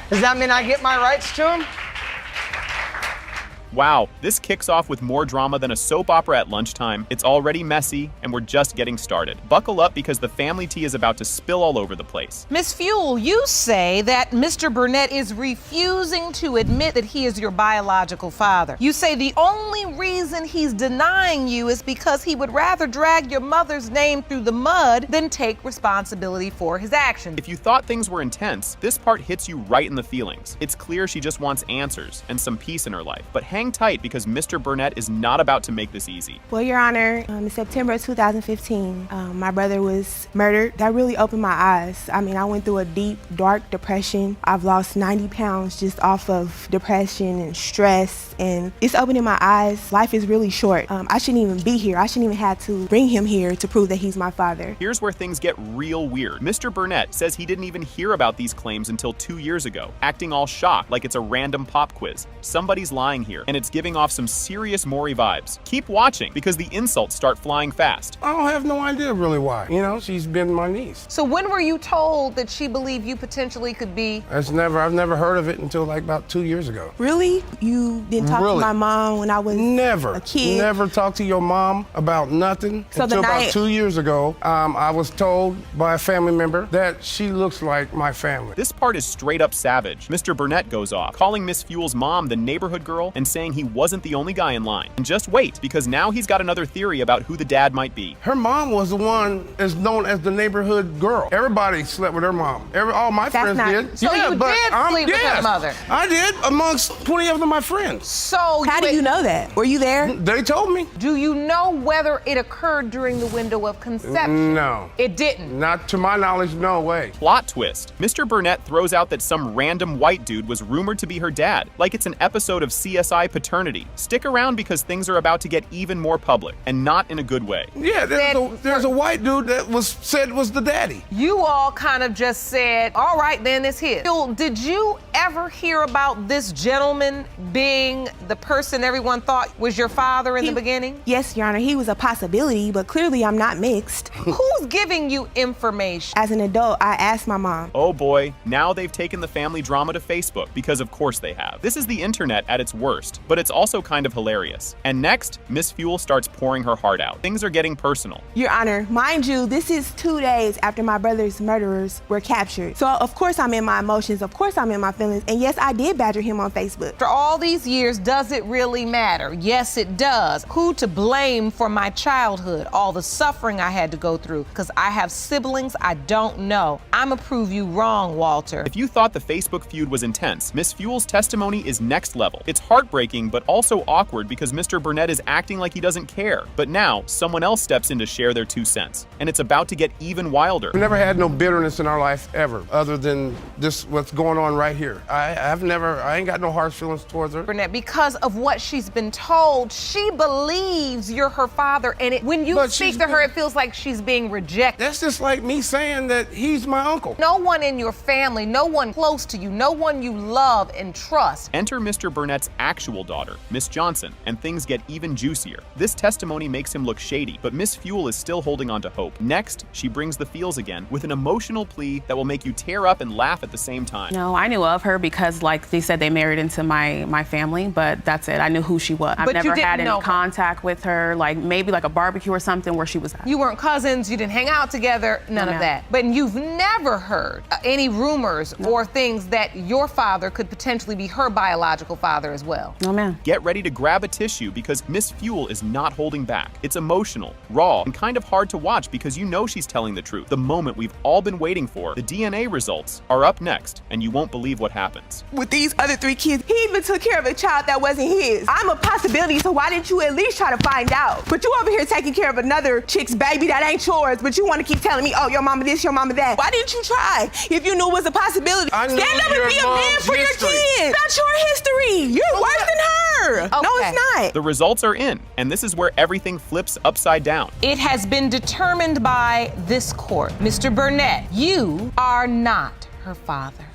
Does that mean I get my rights to him? Wow, this kicks off with more drama than a soap opera at lunchtime. It's already messy, and we're just getting started. Buckle up because the family tea is about to spill all over the place. Miss Fuel, you say that Mr. Burnett is refusing to admit that he is your biological father. You say the only reason he's denying you is because he would rather drag your mother's name through the mud than take responsibility for his actions. If you thought things were intense, this part hits you right in the feelings. It's clear she just wants answers and some peace in her life. But hang tight because Mr. Burnett is not about to make this easy. Well, Your Honor, in September of 2015, my brother was murdered. That really opened my eyes. I mean, I went through a deep, dark depression. I've lost 90 pounds just off of depression and stress, and it's opening my eyes. Life is really short. I shouldn't even be here. I shouldn't even have to bring him here to prove that he's my father. Here's where things get real weird. Mr. Burnett says he didn't even hear about these claims until 2 years ago, acting all shocked like it's a random pop quiz. Somebody's lying here, and it's giving off some serious Maury vibes. Keep watching because the insults start flying fast. I don't have no idea really why. You know, she's been my niece. So when were you told that she believed you potentially could be? I've never heard of it until like about 2 years ago. Really? You didn't talk to my mom when I was a kid? Never talked to your mom about nothing until about 2 years ago. I was told by a family member that she looks like my family. This part is straight up savage. Mr. Burnett goes off, calling Miss Fuel's mom the neighborhood girl and saying he wasn't the only guy in line. And just wait, because now he's got another theory about who the dad might be. Her mom was the one that's known as the neighborhood girl. Everybody slept with her mom. All my friends did. So you did sleep with her mother? I did, amongst 20 of my friends. So how do you know that? Were you there? They told me. Do you know whether it occurred during the window of conception? No. It didn't? Not to my knowledge, no way. Plot twist. Mr. Burnett throws out that some random white dude was rumored to be her dad, like it's an episode of CSI Paternity. Stick around because things are about to get even more public, and not in a good way. Yeah, there's a white dude that said was the daddy. You all kind of just said, all right, then it's his. Did you ever hear about this gentleman being the person everyone thought was your father in the beginning? Yes, Your Honor, he was a possibility, but clearly I'm not mixed. Who's giving you information? As an adult, I asked my mom. Oh boy, now they've taken the family drama to Facebook, because of course they have. This is the internet at its worst, but it's also kind of hilarious. And next, Miss Fuel starts pouring her heart out. Things are getting personal. Your Honor, mind you, this is 2 days after my brother's murderers were captured. So of course I'm in my emotions, of course I'm in my feelings, and yes, I did badger him on Facebook. After all these years, does it really matter? Yes, it does. Who to blame for my childhood, all the suffering I had to go through? Because I have siblings I don't know. I'ma prove you wrong, Walter. If you thought the Facebook feud was intense, Miss Fuel's testimony is next level. It's heartbreaking, but also awkward because Mr. Burnett is acting like he doesn't care. But now, someone else steps in to share their 2 cents. And it's about to get even wilder. We never had no bitterness in our life ever, other than this, what's going on right here. I ain't got no harsh feelings towards her. Burnett, because of what she's been told, she believes you're her father, and when you speak to her, it feels like she's being rejected. That's just like me saying that he's my uncle. No one in your family, no one close to you, no one you love and trust. Enter Mr. Burnett's actual daughter, Miss Johnson, and things get even juicier. This testimony makes him look shady, but Miss Fuel is still holding on to hope. Next, she brings the feels again with an emotional plea that will make you tear up and laugh at the same time. No, I knew of her because, like they said, they married into my family, but that's it. I knew who she was. I've never had any contact with her, like maybe like a barbecue or something where she was at. You weren't cousins, you didn't hang out together, none of that. But you've never heard any rumors or things that your father could potentially be her biological father as well. No, ma'am. Get ready to grab a tissue because Miss Fuel is not holding back. It's emotional, raw, and kind of hard to watch because you know she's telling the truth. The moment we've all been waiting for, the DNA results, are up next, and you won't believe what happens. With these other 3 kids, he even took care of a child that wasn't his. I'm a possibility, so why didn't you at least try to find out? But you over here taking care of another chick's baby that ain't yours, but you want to keep telling me, oh, your mama this, your mama that. Why didn't you try if you knew it was a possibility? Stand up and be a man for your kids. That's your history. You're worse than her. Okay. No, it's not. The results are in, and this is where everything flips upside down. It has been determined by this court. Mr. Burnett, you are not her father.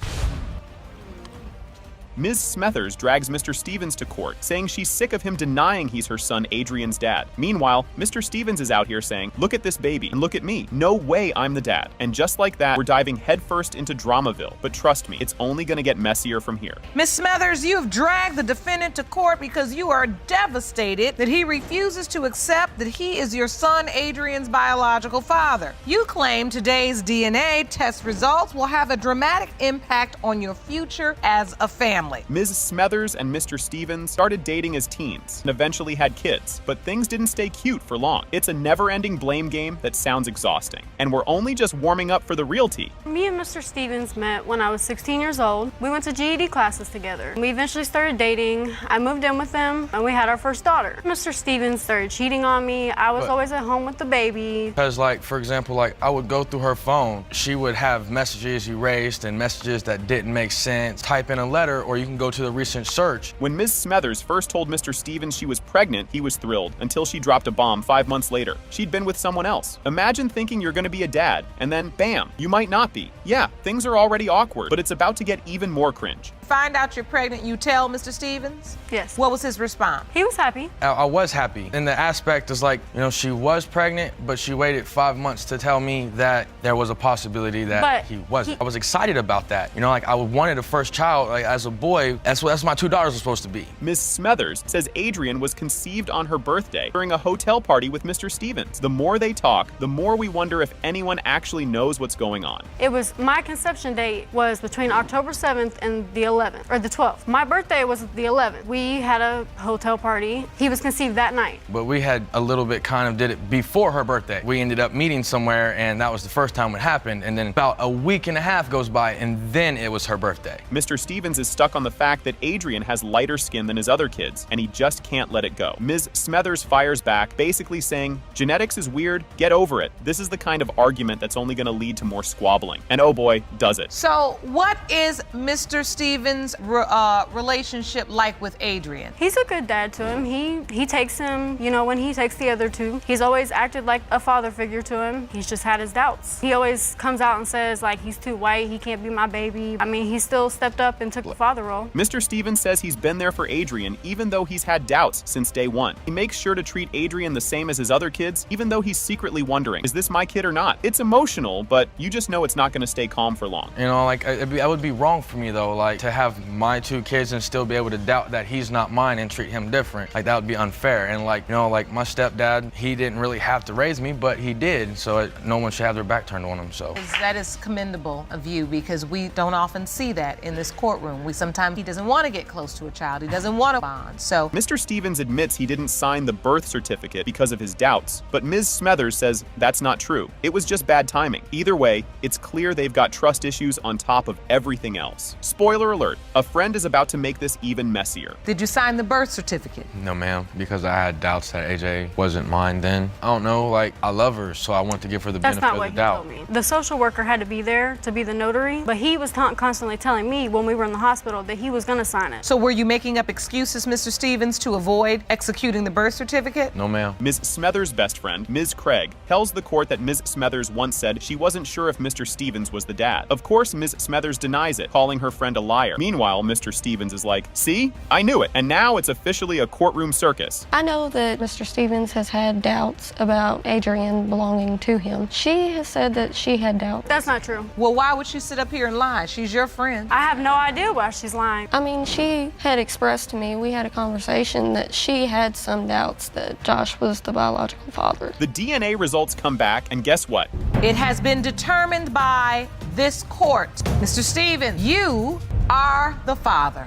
Ms. Smethers drags Mr. Stevens to court, saying she's sick of him denying he's her son Adrian's dad. Meanwhile, Mr. Stevens is out here saying, look at this baby and look at me. No way I'm the dad. And just like that, we're diving headfirst into Dramaville. But trust me, it's only gonna get messier from here. Ms. Smethers, you have dragged the defendant to court because you are devastated that he refuses to accept that he is your son Adrian's biological father. You claim today's DNA test results will have a dramatic impact on your future as a family. Ms. Smethers and Mr. Stevens started dating as teens and eventually had kids, but things didn't stay cute for long. It's a never-ending blame game that sounds exhausting, and we're only just warming up for the real tea. Me and Mr. Stevens met when I was 16 years old. We went to GED classes together. We eventually started dating. I moved in with him, and we had our first daughter. Mr. Stevens started cheating on me. I was always at home with the baby. Because, like, for example, like, I would go through her phone. She would have messages erased and messages that didn't make sense. Type in a letter, or you can go to the recent search. When Ms. Smethers first told Mr. Stevens she was pregnant, he was thrilled, until she dropped a bomb 5 months later. She'd been with someone else. Imagine thinking you're gonna be a dad, and then bam, you might not be. Yeah, things are already awkward, but it's about to get even more cringe. Find out you're pregnant, you tell Mr. Stevens? Yes. What was his response? He was happy. I was happy. And the aspect is like, you know, she was pregnant, but she waited 5 months to tell me that there was a possibility that he wasn't. I was excited about that. You know, like, I wanted a first child, like, as a boy. That's what my 2 daughters were supposed to be. Ms. Smethers says Adrian was conceived on her birthday during a hotel party with Mr. Stevens. The more they talk, the more we wonder if anyone actually knows what's going on. It was, my conception date was between October 7th and the 11th, or the 12th. My birthday was the 11th. We had a hotel party. He was conceived that night. But we had a little bit kind of did it before her birthday. We ended up meeting somewhere, and that was the first time it happened. And then about a week and a half goes by, and then it was her birthday. Mr. Stevens is stuck on the fact that Adrian has lighter skin than his other kids, and he just can't let it go. Ms. Smethers fires back, basically saying, genetics is weird, get over it. This is the kind of argument that's only gonna lead to more squabbling. And oh boy, does it. So what is Mr. Stevens' relationship like with Adrian? He's a good dad to him. He takes him, you know, when he takes the other 2. He's always acted like a father figure to him. He's just had his doubts. He always comes out and says, like, he's too white, he can't be my baby. I mean, he still stepped up and took the father role. Mr. Stevens says he's been there for Adrian even though he's had doubts since day one. He makes sure to treat Adrian the same as his other kids, even though he's secretly wondering, is this my kid or not? It's emotional, but you just know it's not gonna stay calm for long. You know, like, that would be wrong for me though, like, to have my 2 kids and still be able to doubt that he's not mine and treat him different. Like, that would be unfair. And like, you know, like, my stepdad, he didn't really have to raise me, but he did. So no one should have their back turned on him, so. That is commendable of you because we don't often see that in this courtroom. Sometimes he doesn't want to get close to a child. He doesn't want to bond, so. Mr. Stevens admits he didn't sign the birth certificate because of his doubts, but Ms. Smethers says that's not true. It was just bad timing. Either way, it's clear they've got trust issues on top of everything else. Spoiler alert, a friend is about to make this even messier. Did you sign the birth certificate? No, ma'am, because I had doubts that AJ wasn't mine then. I don't know, like, I love her, so I want to give her the benefit of the doubt. That's not what he told me. The social worker had to be there to be the notary, but he was constantly telling me when we were in the hospital that he was gonna sign it. So were you making up excuses, Mr. Stevens, to avoid executing the birth certificate? No, ma'am. Ms. Smethers' best friend, Ms. Craig, tells the court that Ms. Smethers once said she wasn't sure if Mr. Stevens was the dad. Of course, Ms. Smethers denies it, calling her friend a liar. Meanwhile, Mr. Stevens is like, see? I knew it. And now it's officially a courtroom circus. I know that Mr. Stevens has had doubts about Adrian belonging to him. She has said that she had doubts. That's not true. Well, why would she sit up here and lie? She's your friend. I have no idea why she's lying. I mean, she had expressed to me, we had a conversation that she had some doubts that Josh was the biological father. The DNA results come back, and guess what? It has been determined by this court. Mr. Stevens, you are the father.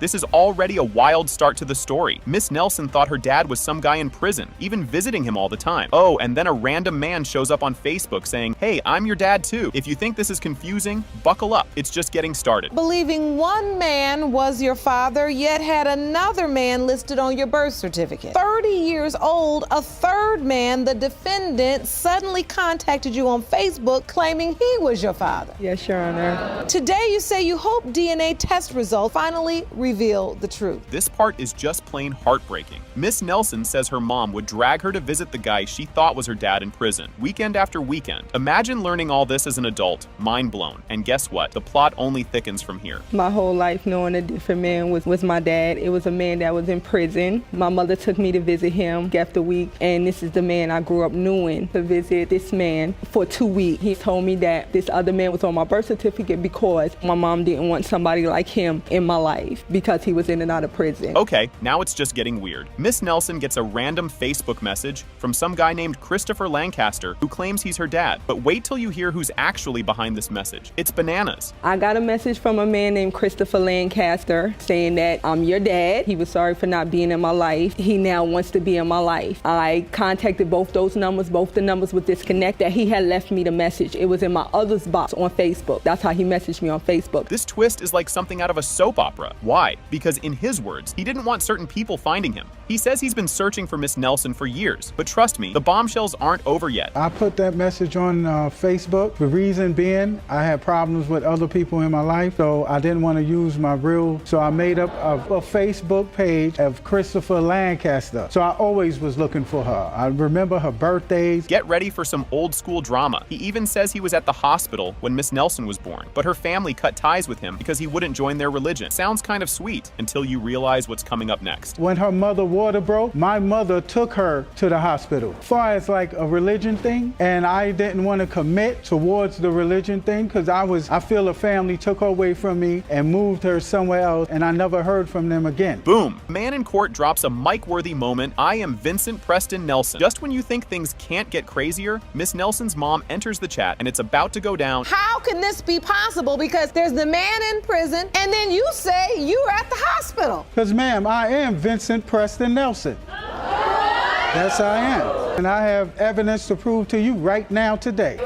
This is already a wild start to the story. Miss Nelson thought her dad was some guy in prison, even visiting him all the time. Oh, and then a random man shows up on Facebook saying, "Hey, I'm your dad too." If you think this is confusing, buckle up. It's just getting started. Believing one man was your father, yet had another man listed on your birth certificate. 30 years old, a third man, the defendant, suddenly contacted you on Facebook claiming he was your father. Yes, Your Honor. Today you say you hope DNA test results finally reveal the truth. This part is just plain heartbreaking. Miss Nelson says her mom would drag her to visit the guy she thought was her dad in prison, weekend after weekend. Imagine learning all this as an adult, mind blown. And guess what? The plot only thickens from here. My whole life knowing a different man was my dad. It was a man that was in prison. My mother took me to visit him after week, and this is the man I grew up knowing, to visit this man for 2 weeks. He told me that this other man was on my birth certificate because my mom didn't want somebody like him in my life because he was in and out of prison. Okay, now it's just getting weird. Miss Nelson gets a random Facebook message from some guy named Christopher Lancaster who claims he's her dad. But wait till you hear who's actually behind this message. It's bananas. I got a message from a man named Christopher Lancaster saying that I'm your dad. He was sorry for not being in my life. He now wants to be in my life. I contacted both those numbers. Both the numbers were disconnected. He had left me the message. It was in my others box on Facebook. That's how he messaged me on Facebook. This twist is like something out of a soap opera. Why? Because in his words, he didn't want certain people finding him. He says he's been searching for Miss Nelson for years. But trust me, the bombshells aren't over yet. I put that message on Facebook. The reason being, I had problems with other people in my life, so I didn't want to use my real, so I made up a Facebook page of Christopher Lancaster. So I always was looking for her. I remember her birthdays. Get ready for some old school drama. He even says he was at the hospital when Miss Nelson was born, but her family cut ties with him because he wouldn't join their religion. Sounds kind of sweet until you realize what's coming up next. When her mother water broke, my mother took her to the hospital. As far as like a religion thing, and I didn't want to commit towards the religion thing because I feel a family took her away from me and moved her somewhere else, and I never heard from them again. Boom. Man in court drops a Mike-worthy moment. I am Vincent Preston Nelson. Just when you think things can't get crazier, Miss Nelson's mom enters the chat and it's about to go down. How can this be possible? Because there's the man in prison, and then you say you were at the hospital. Because, ma'am, I am Vincent Preston Nelson. Yes, I am. And I have evidence to prove to you right now today.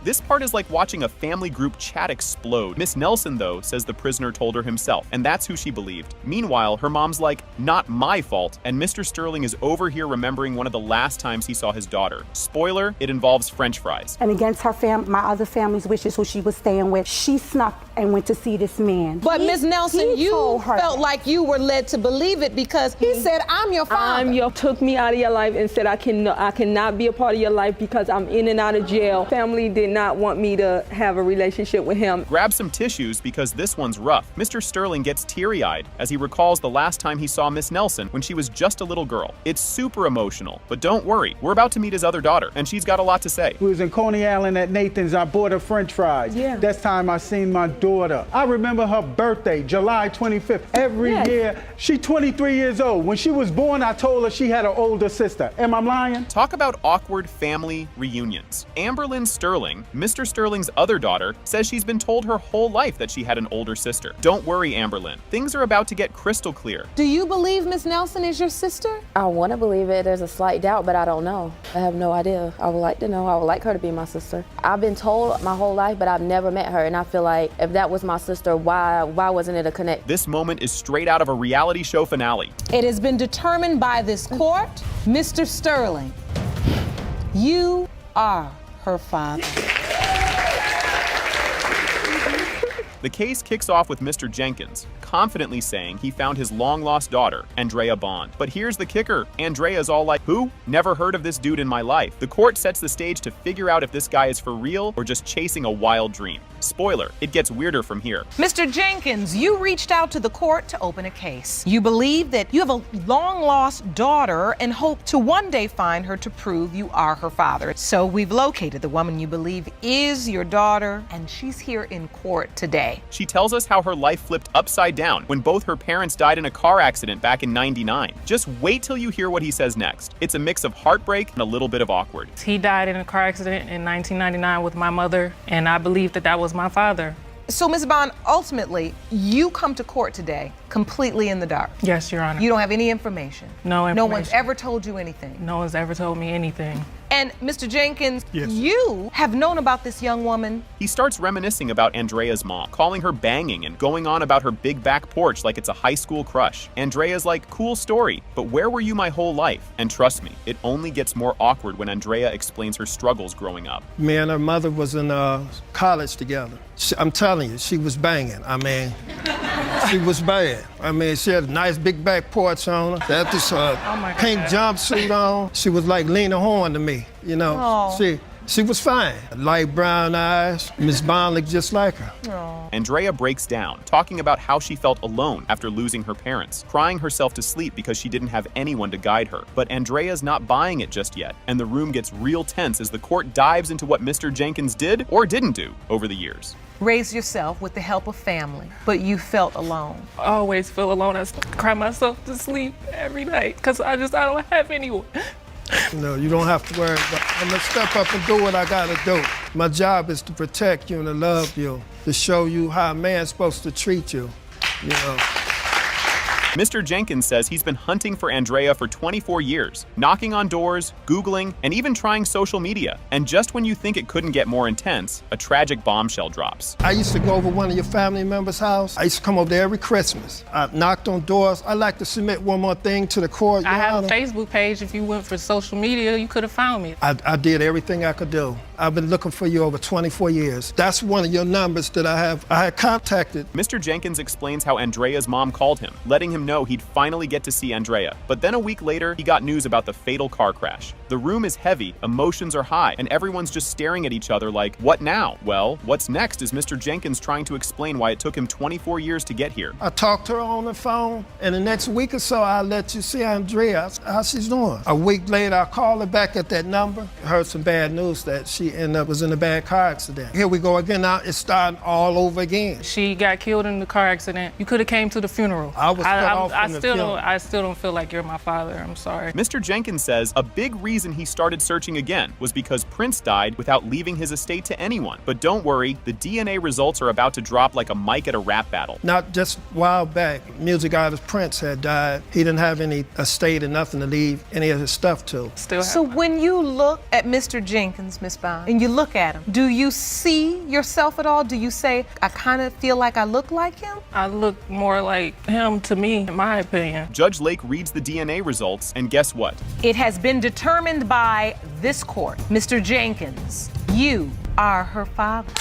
This part is like watching a family group chat explode. Miss Nelson, though, says the prisoner told her himself, and that's who she believed. Meanwhile, her mom's like, "Not my fault," and Mr. Sterling is over here remembering one of the last times he saw his daughter. Spoiler, it involves French fries. And against her my other family's wishes, who she was staying with, she snuck and went to see this man. But Miss Nelson, you felt like you were led to believe it because he said, "I'm your father." Took me out of your life and said I cannot be a part of your life because I'm in and out of jail. Family did not want me to have a relationship with him. Grab some tissues because this one's rough. Mr. Sterling gets teary-eyed as he recalls the last time he saw Miss Nelson when she was just a little girl. It's super emotional, but don't worry, we're about to meet his other daughter, and she's got a lot to say. We was in Coney Island at Nathan's. I bought her French fries. Yeah. That's time I seen my daughter. I remember her birthday, July 25th. Every year, she 23 years old. When she was born, I told her she had an older sister. Am I lying? Talk about awkward family reunions. Amberlynn Sterling, Mr. Sterling's other daughter, says she's been told her whole life that she had an older sister. Don't worry, Amberlynn. Things are about to get crystal clear. Do you believe Miss Nelson is your sister? I want to believe it. There's a slight doubt, but I don't know. I have no idea. I would like to know. I would like her to be my sister. I've been told my whole life, but I've never met her, and I feel like if that was my sister, why wasn't it a connect? This moment is straight out of a reality show finale. It has been determined by this court, Mr. Sterling, you are her father. The case kicks off with Mr. Jenkins confidently saying he found his long-lost daughter, Andrea Bond. But here's the kicker. Andrea's all like, "Who? Never heard of this dude in my life." The court sets the stage to figure out if this guy is for real or just chasing a wild dream. Spoiler, it gets weirder from here. Mr. Jenkins, you reached out to the court to open a case. You believe that you have a long-lost daughter and hope to one day find her to prove you are her father. So we've located the woman you believe is your daughter, and she's here in court today. She tells us how her life flipped upside down when both her parents died in a car accident back in '99. Just wait till you hear what he says next. It's a mix of heartbreak and a little bit of awkward. He died in a car accident in 1999 with my mother, and I believe that was my father. So, Ms. Bond, ultimately, you come to court today completely in the dark. Yes, Your Honor. You don't have any information. No information. No one's ever told you anything. No one's ever told me anything. And Mr. Jenkins, Yes. you have known about this young woman. He starts reminiscing about Andrea's mom, calling her banging and going on about her big back porch like it's a high school crush. Andrea's like, cool story, but where were you my whole life? And trust me, it only gets more awkward when Andrea explains her struggles growing up. Me and her mother was in college together. I'm telling you, she was banging. I mean, she was bad. I mean, she had a nice big back porch on her. She had this pink jumpsuit on. She was like Lena Horne to me, you know. Aw. She was fine. Light brown eyes. Miss Bond looked just like her. Andrea breaks down, talking about how she felt alone after losing her parents, crying herself to sleep because she didn't have anyone to guide her. But Andrea's not buying it just yet, and the room gets real tense as the court dives into what Mr. Jenkins did or didn't do over the years. Raised yourself with the help of family, but you felt alone. I always feel alone. I cry myself to sleep every night because I don't have anyone. No, you don't have to worry about it. I'm gonna step up and do what I gotta do. My job is to protect you and to love you, to show you how a man's supposed to treat you, you know. Mr. Jenkins says he's been hunting for Andrea for 24 years, knocking on doors, Googling, and even trying social media. And just when you think it couldn't get more intense, a tragic bombshell drops. I used to go over one of your family members' house. I used to come over there every Christmas. I knocked on doors. I'd like to submit one more thing to the court, Your I have Honor. a Facebook page. If you went for social media, you could have found me. I did everything I could do. I've been looking for you over 24 years. That's one of your numbers that I had contacted. Mr. Jenkins explains how Andrea's mom called him, letting him know he'd finally get to see Andrea. But then a week later, he got news about the fatal car crash. The room is heavy, emotions are high, and everyone's just staring at each other like, what now? Well, what's next is Mr. Jenkins trying to explain why it took him 24 years to get here. I talked to her on the phone, and the next week or so, I'll let you see Andrea, how she's doing. A week later, I called her back at that number. Heard some bad news that she was in a bad car accident. Here we go again. Now it's starting all over again. She got killed in the car accident. You could have came to the funeral. I was cut off from the funeral. I still don't feel like you're my father. I'm sorry. Mr. Jenkins says a big reason he started searching again was because Prince died without leaving his estate to anyone. But don't worry, the DNA results are about to drop like a mic at a rap battle. Not just a while back, music artist Prince had died. He didn't have any estate and nothing to leave any of his stuff to. So when you look at Mr. Jenkins, Miss Bond, and you look at him, do you see yourself at all? Do you say, I kind of feel like I look like him? I look more like him to me, in my opinion. Judge Lake reads the DNA results, and guess what? It has been determined by this court, Mr. Jenkins, you are her father.